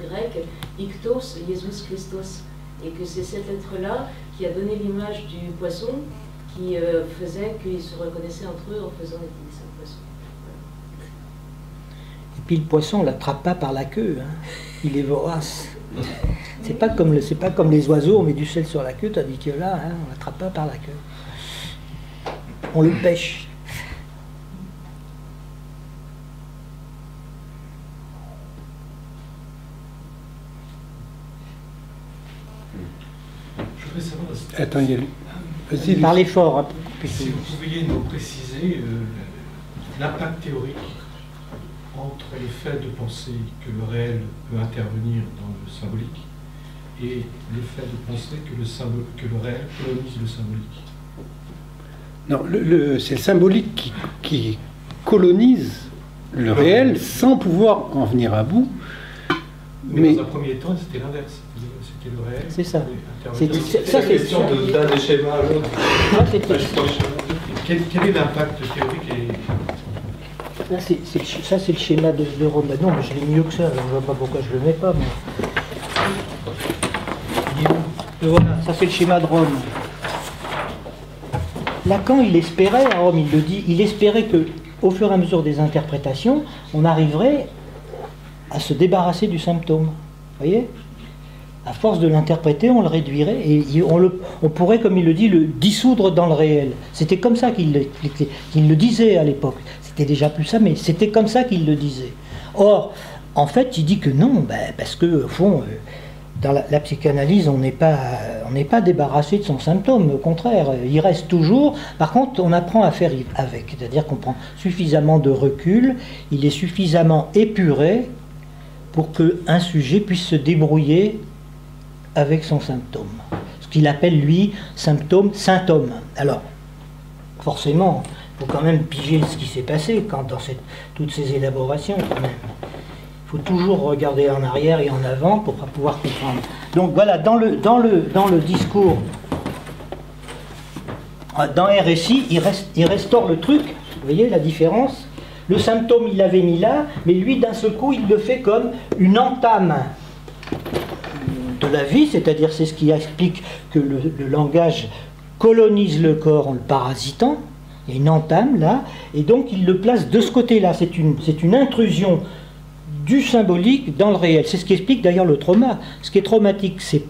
grecque, Iktos, Jesus Christos, et que c'est cette lettre-là qui a donné l'image du poisson qui faisait qu'ils se reconnaissaient entre eux en faisant des dessins de poisson. Voilà. Et puis le poisson, on ne l'attrape pas par la queue, hein. Il est vorace. C'est pas comme les oiseaux, on met du sel sur la queue, tandis que là, hein, on l'attrape pas par la queue. On le pêche. Je voudrais savoir... Attends, il y a lui. Vas-y, lui. Parlez fort. Hein, si vous pouviez nous préciser l'impact théorique entre le fait de penser que le réel peut intervenir dans le symbolique et le fait de penser que le réel colonise le symbolique. Non, c'est le symbolique qui colonise le réel sans pouvoir en venir à bout. Mais dans un premier temps, c'était l'inverse. C'était le réel. C'est ça. C'est la question d'un des schémas à l'autre. Quel est l'impact théorique Là, ça, c'est le schéma de Rome. Non, mais je l'ai mieux que ça, alors je ne vois pas pourquoi je ne le mets pas. Mais... Voilà, ça, c'est le schéma de Rome. Lacan, il espérait, à Rome, il le dit, il espérait qu'au fur et à mesure des interprétations, on arriverait à se débarrasser du symptôme. Vous voyez ? À force de l'interpréter, on le réduirait et on pourrait, comme il le dit, le dissoudre dans le réel. C'était comme ça qu'il le disait à l'époque. C'était déjà plus ça, mais c'était comme ça qu'il le disait. Or, en fait, il dit que non, parce que, au fond, dans la psychanalyse, on n'est pas débarrassé de son symptôme. Au contraire, il reste toujours. Par contre, on apprend à faire avec. C'est-à-dire qu'on prend suffisamment de recul, il est suffisamment épuré pour qu'un sujet puisse se débrouiller avec son symptôme. Ce qu'il appelle, lui, symptôme. Alors, forcément, il faut quand même piger ce qui s'est passé dans toutes ces élaborations, quand même. Il faut toujours regarder en arrière et en avant pour pouvoir comprendre. Donc voilà, dans le discours, dans RSI, il restaure le truc. Vous voyez la différence? Le symptôme, il l'avait mis là, mais lui, d'un seul coup, il le fait comme une entame de la vie, c'est-à-dire c'est ce qui explique que le langage colonise le corps en le parasitant. Il y a une entame là, et donc il le place de ce côté-là. C'est une intrusion du symbolique dans le réel. C'est ce qui explique d'ailleurs le trauma. Ce qui est traumatique, c'est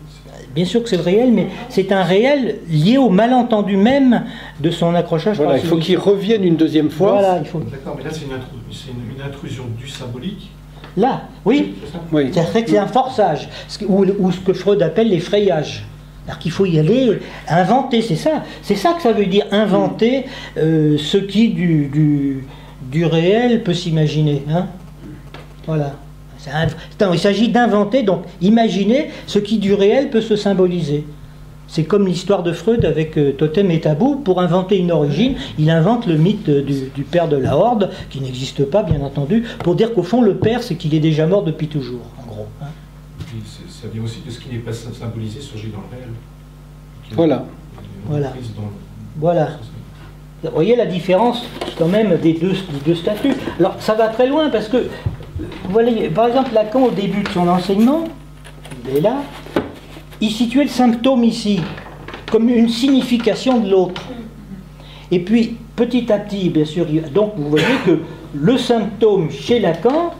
bien sûr que c'est le réel, mais c'est un réel lié au malentendu même de son accrochage. Voilà, il faut qu'il revienne une deuxième fois. Voilà, il faut... D'accord, mais là c'est une intrusion du symbolique. Là, oui. Oui. C'est un forçage, ou ce que Freud appelle l'effrayage. Alors qu'il faut y aller, inventer, c'est ça que ça veut dire, inventer ce qui du réel peut s'imaginer. Hein, voilà. Il s'agit d'inventer, donc imaginer ce qui du réel peut se symboliser. C'est comme l'histoire de Freud avec Totem et Tabou. Pour inventer une origine, il invente le mythe du père de la Horde, qui n'existe pas, bien entendu, pour dire qu'au fond, le père, c'est qu'il est déjà mort depuis toujours, en gros. Hein. Ça vient aussi de ce qui n'est pas symbolisé surgit dans le réel. Voilà. Voilà. Vous voyez la différence, quand même, des deux statuts. Alors, ça va très loin, parce que, vous voyez, par exemple, Lacan, au début de son enseignement, il est là, il situait le symptôme ici, comme une signification de l'autre. Et puis, petit à petit, bien sûr, donc vous voyez que le symptôme chez Lacan,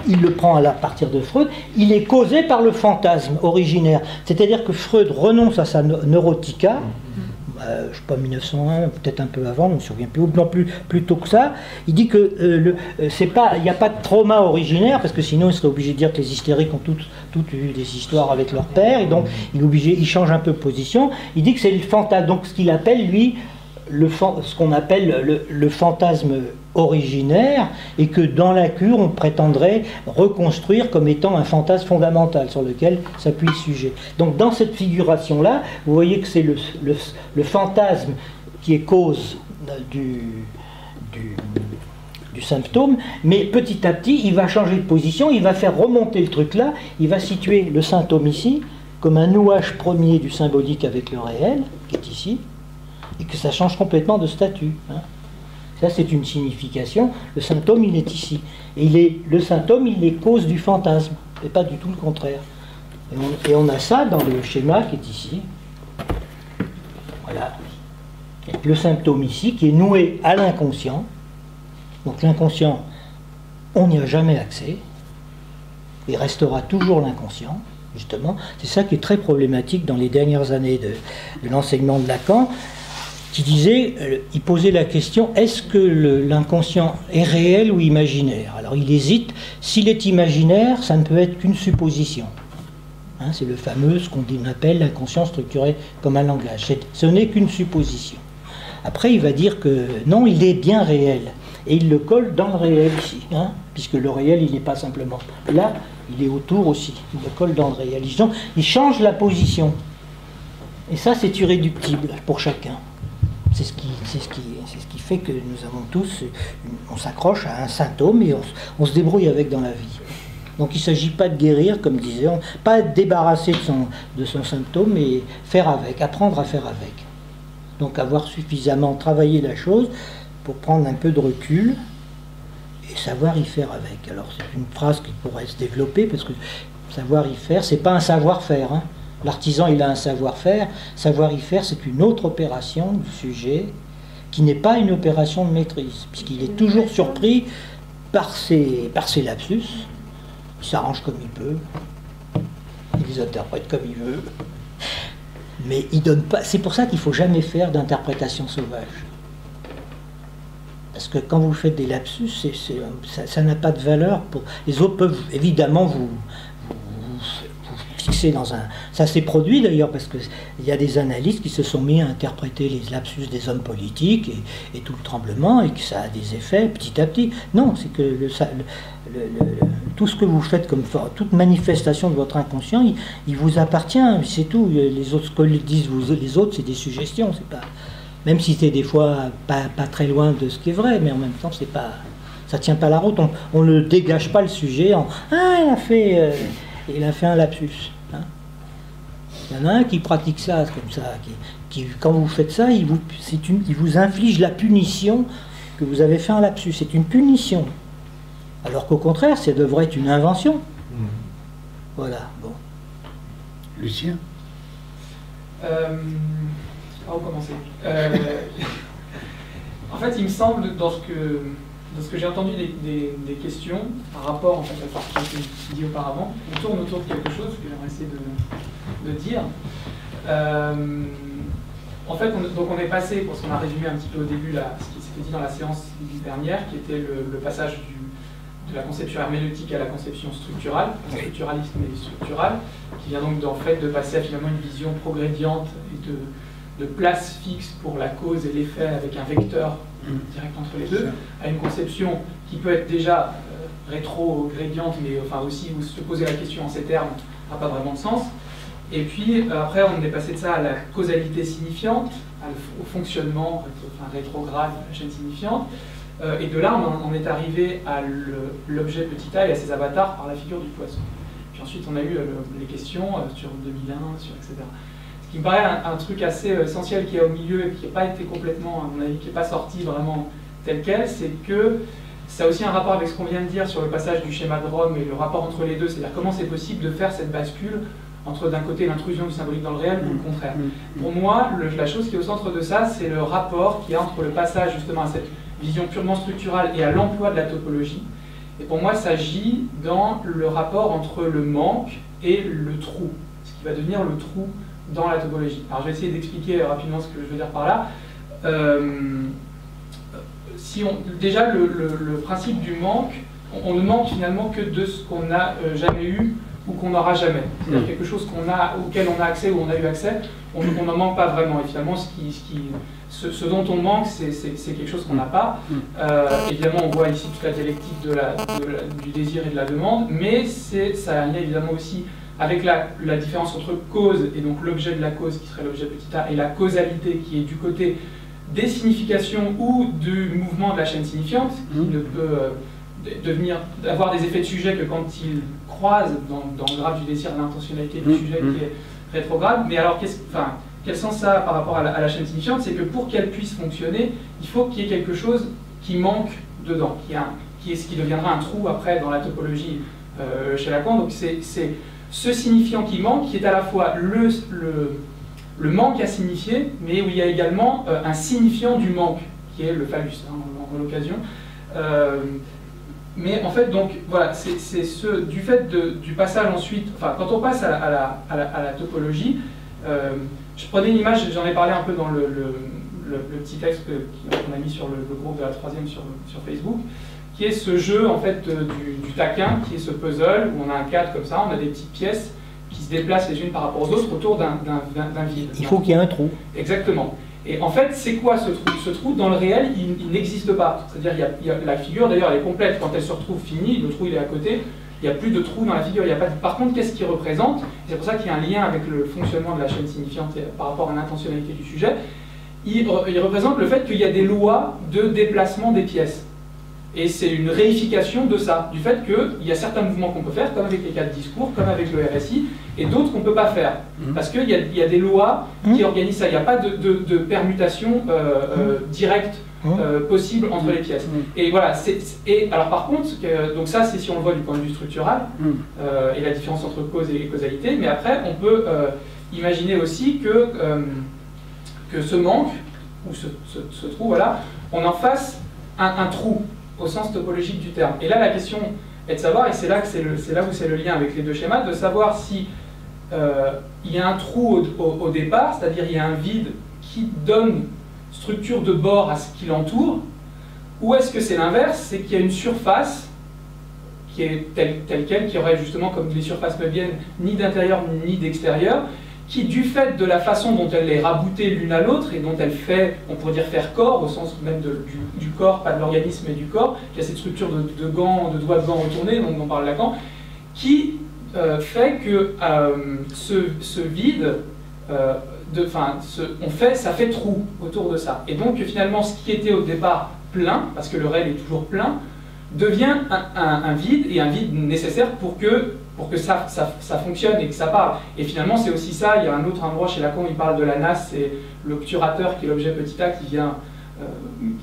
il le prend à partir de Freud, il est causé par le fantasme originaire. C'est-à-dire que Freud renonce à sa neurotica, je ne sais pas, 1901, peut-être un peu avant, on ne se souvient plus, ou non plus tôt que ça. Il dit que il n'y a pas de trauma originaire, parce que sinon il serait obligé de dire que les hystériques ont toutes eu des histoires avec leur père, et donc il change un peu de position. Il dit que c'est le fantasme, donc ce qu'il appelle, lui, ce qu'on appelle le fantasme originaire, et que dans la cure on prétendrait reconstruire comme étant un fantasme fondamental sur lequel s'appuie le sujet. Donc dans cette figuration là, vous voyez que c'est le fantasme qui est cause du symptôme, mais petit à petit il va changer de position, il va faire remonter le truc là, il va situer le symptôme ici, comme un nouage premier du symbolique avec le réel, qui est ici, et que ça change complètement de statut. Hein. Ça, c'est une signification. Le symptôme, il est ici. Et le symptôme, il est cause du fantasme, et pas du tout le contraire. Et on a ça dans le schéma qui est ici. Voilà. Le symptôme ici, qui est noué à l'inconscient. Donc l'inconscient, on n'y a jamais accès. Il restera toujours l'inconscient, justement. C'est ça qui est très problématique dans les dernières années de l'enseignement de Lacan, qui disait, il posait la question, est-ce que l'inconscient est réel ou imaginaire? Alors il hésite. S'il est imaginaire, ça ne peut être qu'une supposition. Hein, c'est le fameux, ce qu'on appelle l'inconscient structuré comme un langage. Ce n'est qu'une supposition. Après, il va dire que non, il est bien réel. Et il le colle dans le réel ici, hein, puisque le réel, il n'est pas simplement là, il est autour aussi. Il le colle dans le réel. Il change la position. Et ça, c'est irréductible pour chacun. C'est ce qui fait que nous avons tous, on s'accroche à un symptôme et on se débrouille avec dans la vie. Donc il ne s'agit pas de guérir, comme disait on, pas de débarrasser de son symptôme, mais faire avec, apprendre à faire avec. Donc avoir suffisamment travaillé la chose pour prendre un peu de recul et savoir y faire avec. Alors c'est une phrase qui pourrait se développer, parce que savoir y faire, c'est pas un savoir-faire. Hein. L'artisan, il a un savoir-faire. Savoir y faire, c'est une autre opération du sujet qui n'est pas une opération de maîtrise, puisqu'il est toujours surpris par ses lapsus. Il s'arrange comme il peut, il les interprète comme il veut, mais il donne pas. C'est pour ça qu'il ne faut jamais faire d'interprétation sauvage. Parce que quand vous faites des lapsus, ça n'a pas de valeur. Les autres peuvent évidemment vous fixer dans un... Ça s'est produit d'ailleurs, parce qu'il y a des analystes qui se sont mis à interpréter les lapsus des hommes politiques et tout le tremblement, et que ça a des effets petit à petit. Non, c'est que tout ce que vous faites comme toute manifestation de votre inconscient, il vous appartient, c'est tout. Les autres, ce que disent les autres, c'est des suggestions, c'est pas... Même si c'est des fois pas très loin de ce qui est vrai, mais en même temps, c'est pas... Ça tient pas la route, on ne dégage pas le sujet en... Ah, il a fait un lapsus. Hein. Il y en a un qui pratique ça comme ça, qui quand vous faites ça, il vous inflige la punition que vous avez fait un lapsus. C'est une punition. Alors qu'au contraire, ça devrait être une invention. Voilà, bon. Lucien ? Par où commencer En fait, il me semble, dans ce que j'ai entendu des questions, par rapport en fait, à ce qui a été dit auparavant, on tourne autour de quelque chose que j'aimerais essayer de dire. En fait, on est passé, parce qu'on a résumé un petit peu au début ce qui s'était dit dans la séance dernière, qui était le passage de la conception herméneutique à la conception structurale, structuraliste mais structurale, qui vient donc en fait de passer à finalement une vision progrédiente et de place fixe pour la cause et l'effet avec un vecteur direct entre les deux, à une conception qui peut être déjà rétrogrédiente, mais enfin aussi où se poser la question en ces termes n'a pas vraiment de sens. Et puis après on est passé de ça à la causalité signifiante, au fonctionnement rétrograde de la chaîne signifiante, et de là on est arrivé à l'objet petit a et à ses avatars par la figure du poisson. Puis ensuite on a eu les questions sur 2001, sur etc. Ce qui me paraît un truc assez essentiel qui est au milieu et qui n'a pas été complètement, à mon avis, qui n'est pas sorti vraiment tel quel, c'est que ça a aussi un rapport avec ce qu'on vient de dire sur le passage du schéma de Rome et le rapport entre les deux, c'est-à-dire comment c'est possible de faire cette bascule entre d'un côté l'intrusion du symbolique dans le réel ou le contraire. Pour moi, la chose qui est au centre de ça, c'est le rapport qu'il y a entre le passage justement à cette vision purement structurale et à l'emploi de la topologie. Et pour moi, ça gît dans le rapport entre le manque et le trou, ce qui va devenir le trou dans la topologie. Alors je vais essayer d'expliquer rapidement ce que je veux dire par là. Déjà, le principe du manque, on ne manque finalement que de ce qu'on n'a jamais eu ou qu'on n'aura jamais. C'est-à-dire quelque chose auquel on a accès ou on a eu accès, on n'en manque pas vraiment. Et finalement, ce dont on manque, c'est quelque chose qu'on n'a pas. Évidemment, on voit ici toute la dialectique du désir et de la demande, mais ça a un lien évidemment aussi avec la différence entre cause et donc l'objet de la cause qui serait l'objet petit a et la causalité qui est du côté des significations ou du mouvement de la chaîne signifiante qui ne peut d'avoir des effets de sujet que quand ils croisent dans le graphe du désir l'intentionnalité du sujet qui est rétrograde. Mais alors, quel sens ça a par rapport à la chaîne signifiante? C'est que pour qu'elle puisse fonctionner, il faut qu'il y ait quelque chose qui manque dedans, qui est ce qui deviendra un trou après dans la topologie chez Lacan. Donc c'est ce signifiant qui manque, qui est à la fois le manque à signifier, mais où il y a également un signifiant du manque, qui est le phallus, hein, en l'occasion. Mais en fait, donc, voilà, c'est du fait du passage ensuite, enfin, quand on passe à la topologie, je prenais une image, j'en ai parlé un peu dans le petit texte qu'on a mis sur le groupe de la 3e sur Facebook, qui est ce jeu, en fait, du taquin, qui est ce puzzle, où on a un cadre comme ça, on a des petites pièces qui se déplacent les unes par rapport aux autres autour d'un vide. Il faut qu'il y ait un trou. Exactement. Et en fait, c'est quoi ce trou? Ce trou, dans le réel, il n'existe pas. C'est-à-dire, la figure, d'ailleurs, elle est complète. Quand elle se retrouve finie, le trou, il est à côté. Il n'y a plus de trou dans la figure. Il y a pas de... Par contre, qu'est-ce qu'il représente? C'est pour ça qu'il y a un lien avec le fonctionnement de la chaîne signifiante par rapport à l'intentionnalité du sujet. Il représente le fait qu'il y a des lois de déplacement des pièces. Et c'est une réification de ça, du fait qu'il y a certains mouvements qu'on peut faire, comme avec les cas de discours, comme avec le RSI, et d'autres qu'on ne peut pas faire. Parce qu'il y a des lois qui organisent ça. Il n'y a pas de permutation directe possible entre les pièces. Et voilà. Alors par contre, donc ça c'est si on le voit du point de vue structural, et la différence entre cause et causalité, mais après on peut imaginer aussi que ce manque, ou ce trou, voilà, on en fasse un trou, au sens topologique du terme. Et là, la question est de savoir, et c'est là où c'est le lien avec les deux schémas, de savoir si il y a un trou au départ, c'est-à-dire il y a un vide qui donne structure de bord à ce qui l'entoure, ou est-ce que c'est l'inverse, c'est qu'il y a une surface qui est telle quelle, qui aurait justement, comme les surfaces meubiennes, ni d'intérieur ni d'extérieur, qui, du fait de la façon dont elle est raboutée l'une à l'autre, et dont elle fait, on pourrait dire faire corps, au sens même du corps, pas de l'organisme, mais du corps, qui a cette structure de gants, de doigts de gants retournés, dont parle Lacan, qui fait que ce vide, ça fait trou autour de ça. Et donc finalement, ce qui était au départ plein, parce que le réel est toujours plein, devient un vide, et un vide nécessaire pour que ça fonctionne et que ça parle. Et finalement, c'est aussi ça. Il y a un autre endroit chez Lacan, il parle de la nasse, c'est l'obturateur qui est l'objet petit a qui vient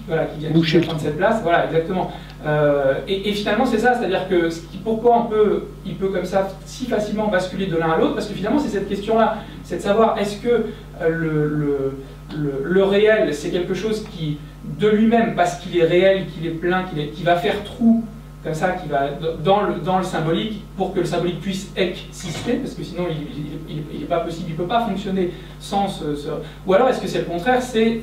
prendre cette place. Voilà, exactement. Et finalement, c'est ça, c'est-à-dire que pourquoi il peut comme ça si facilement basculer de l'un à l'autre, parce que finalement, c'est cette question-là, c'est de savoir est-ce que le réel, c'est quelque chose qui, de lui-même, parce qu'il est réel, qu'il est plein, qui va faire trou, comme ça, qui va dans le symbolique, pour que le symbolique puisse exister, parce que sinon il n'est pas possible, il ne peut pas fonctionner sans Ou alors est-ce que c'est le contraire, c'est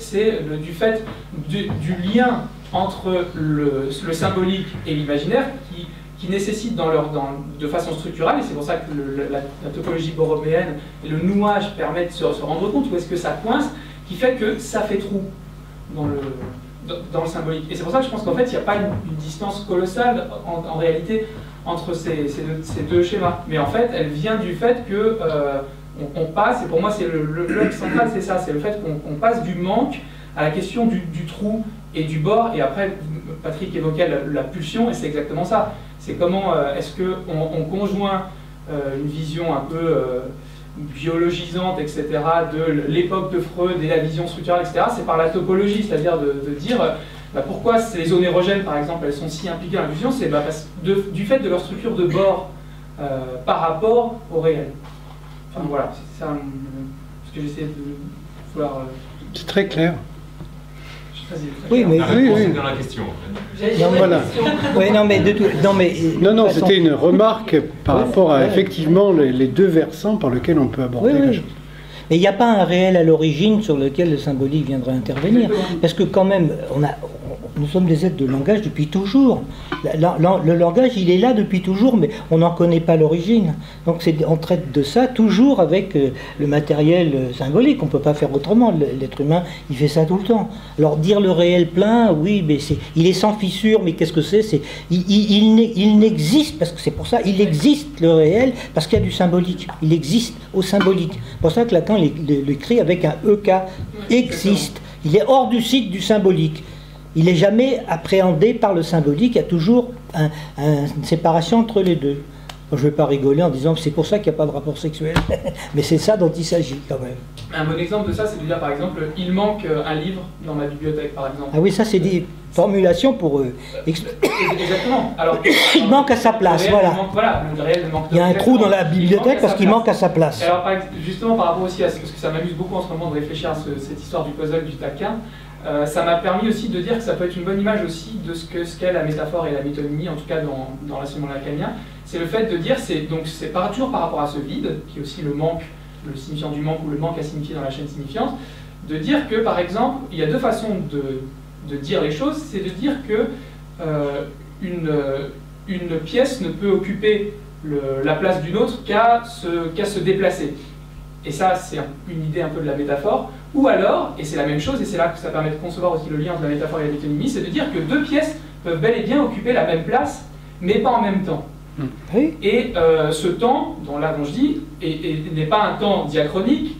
du fait du lien entre le symbolique et l'imaginaire qui nécessite de façon structurale, et c'est pour ça que la topologie borroméenne et le nouage permettent de se rendre compte où est-ce que ça coince, qui fait que ça fait trou dans le symbolique. Et c'est pour ça que je pense qu'en fait, il n'y a pas une distance colossale en réalité entre ces deux schémas. Mais en fait, elle vient du fait que on passe, et pour moi, c'est le bloc central, c'est ça, c'est le fait qu'on passe du manque à la question du trou et du bord, et après, Patrick évoquait la pulsion, et c'est exactement ça. C'est comment est-ce qu'on conjoint une vision un peu biologisante, etc., de l'époque de Freud et la vision structurale, etc., c'est par la topologie, c'est-à-dire de dire pourquoi les zones érogènes, par exemple, elles sont si impliquées dans la vision, c'est du fait de leur structure de bord par rapport au réel. Enfin voilà, c'est ça ce que j'essaie de vouloir... C'est très clair. Oui, mais c'est dans la question. Non, c'était une remarque par rapport à effectivement les deux versants par lesquels on peut aborder la chose. Mais il n'y a pas un réel à l'origine sur lequel le symbolique viendrait intervenir. Parce que quand même, nous sommes des êtres de langage depuis toujours. Le langage, il est là depuis toujours, mais on n'en connaît pas l'origine. Donc on traite de ça toujours avec le matériel symbolique. On ne peut pas faire autrement. L'être humain, il fait ça tout le temps. Alors dire le réel plein, oui, mais il est sans fissure, mais qu'est-ce que c'est? Il n'existe, parce que c'est pour ça, il existe le réel, parce qu'il y a du symbolique. Il existe au symbolique. C'est pour ça que Lacan l'écrit avec un EK, existe. Il est hors du site du symbolique. Il n'est jamais appréhendé par le symbolique, il y a toujours une séparation entre les deux. Je ne vais pas rigoler en disant que c'est pour ça qu'il n'y a pas de rapport sexuel, mais c'est ça dont il s'agit quand même. Un bon exemple de ça, c'est de dire par exemple, il manque un livre dans ma bibliothèque par exemple. Ah oui, ça c'est des formulations pour eux. Exactement. Alors, il manque à sa place, voilà. Le réel manque. Il y a un trou dans la bibliothèque parce qu'il manque à sa place. Alors justement par rapport aussi à ce parce que ça m'amuse beaucoup en ce moment de réfléchir à cette histoire du puzzle du taquin, ça m'a permis aussi de dire que ça peut être une bonne image aussi de ce qu'est la métaphore et la métonymie, en tout cas dans l'enseignement lacanien. C'est le fait de dire, c'est toujours par rapport à ce vide, qui est aussi le manque, le signifiant du manque ou le manque à signifier dans la chaîne signifiante, de dire que par exemple, il y a deux façons de dire les choses, c'est de dire que une pièce ne peut occuper la place d'une autre qu'à se déplacer. Et ça, c'est une idée un peu de la métaphore. Ou alors, et c'est la même chose, et c'est là que ça permet de concevoir aussi le lien entre la métaphore et la métonymie, c'est de dire que deux pièces peuvent bel et bien occuper la même place, mais pas en même temps. Oui. Et ce temps, dont je dis, n'est pas un temps diachronique,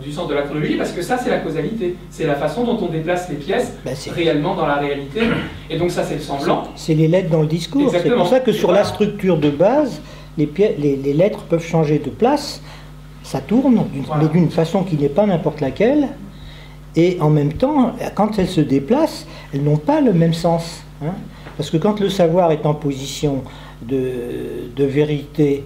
du sens de la chronologie, parce que ça, c'est la causalité. C'est la façon dont on déplace les pièces réellement dans la réalité. Et donc ça, c'est le semblant. C'est les lettres dans le discours. C'est pour ça que sur la structure de base, les lettres peuvent changer de place. Ça tourne, mais d'une façon qui n'est pas n'importe laquelle. Et en même temps, quand elles se déplacent, elles n'ont pas le même sens. Hein. Parce que quand le savoir est en position de vérité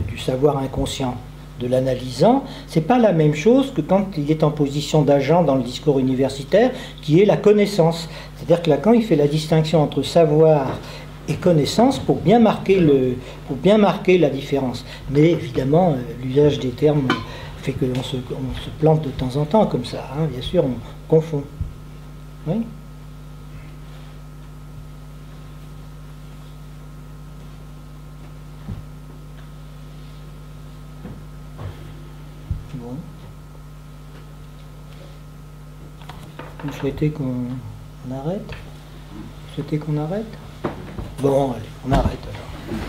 du savoir inconscient, de l'analysant, c'est pas la même chose que quand il est en position d'agent dans le discours universitaire, qui est la connaissance. C'est-à-dire que Lacan, il fait la distinction entre savoir et connaissance pour bien marquer la différence. Mais évidemment, l'usage des termes fait qu'on se plante de temps en temps comme ça. Hein, bien sûr, on confond. Oui. Bon. Vous souhaitez qu'on arrête ? Vous souhaitez qu'on arrête ? Bon, allez, on arrête alors.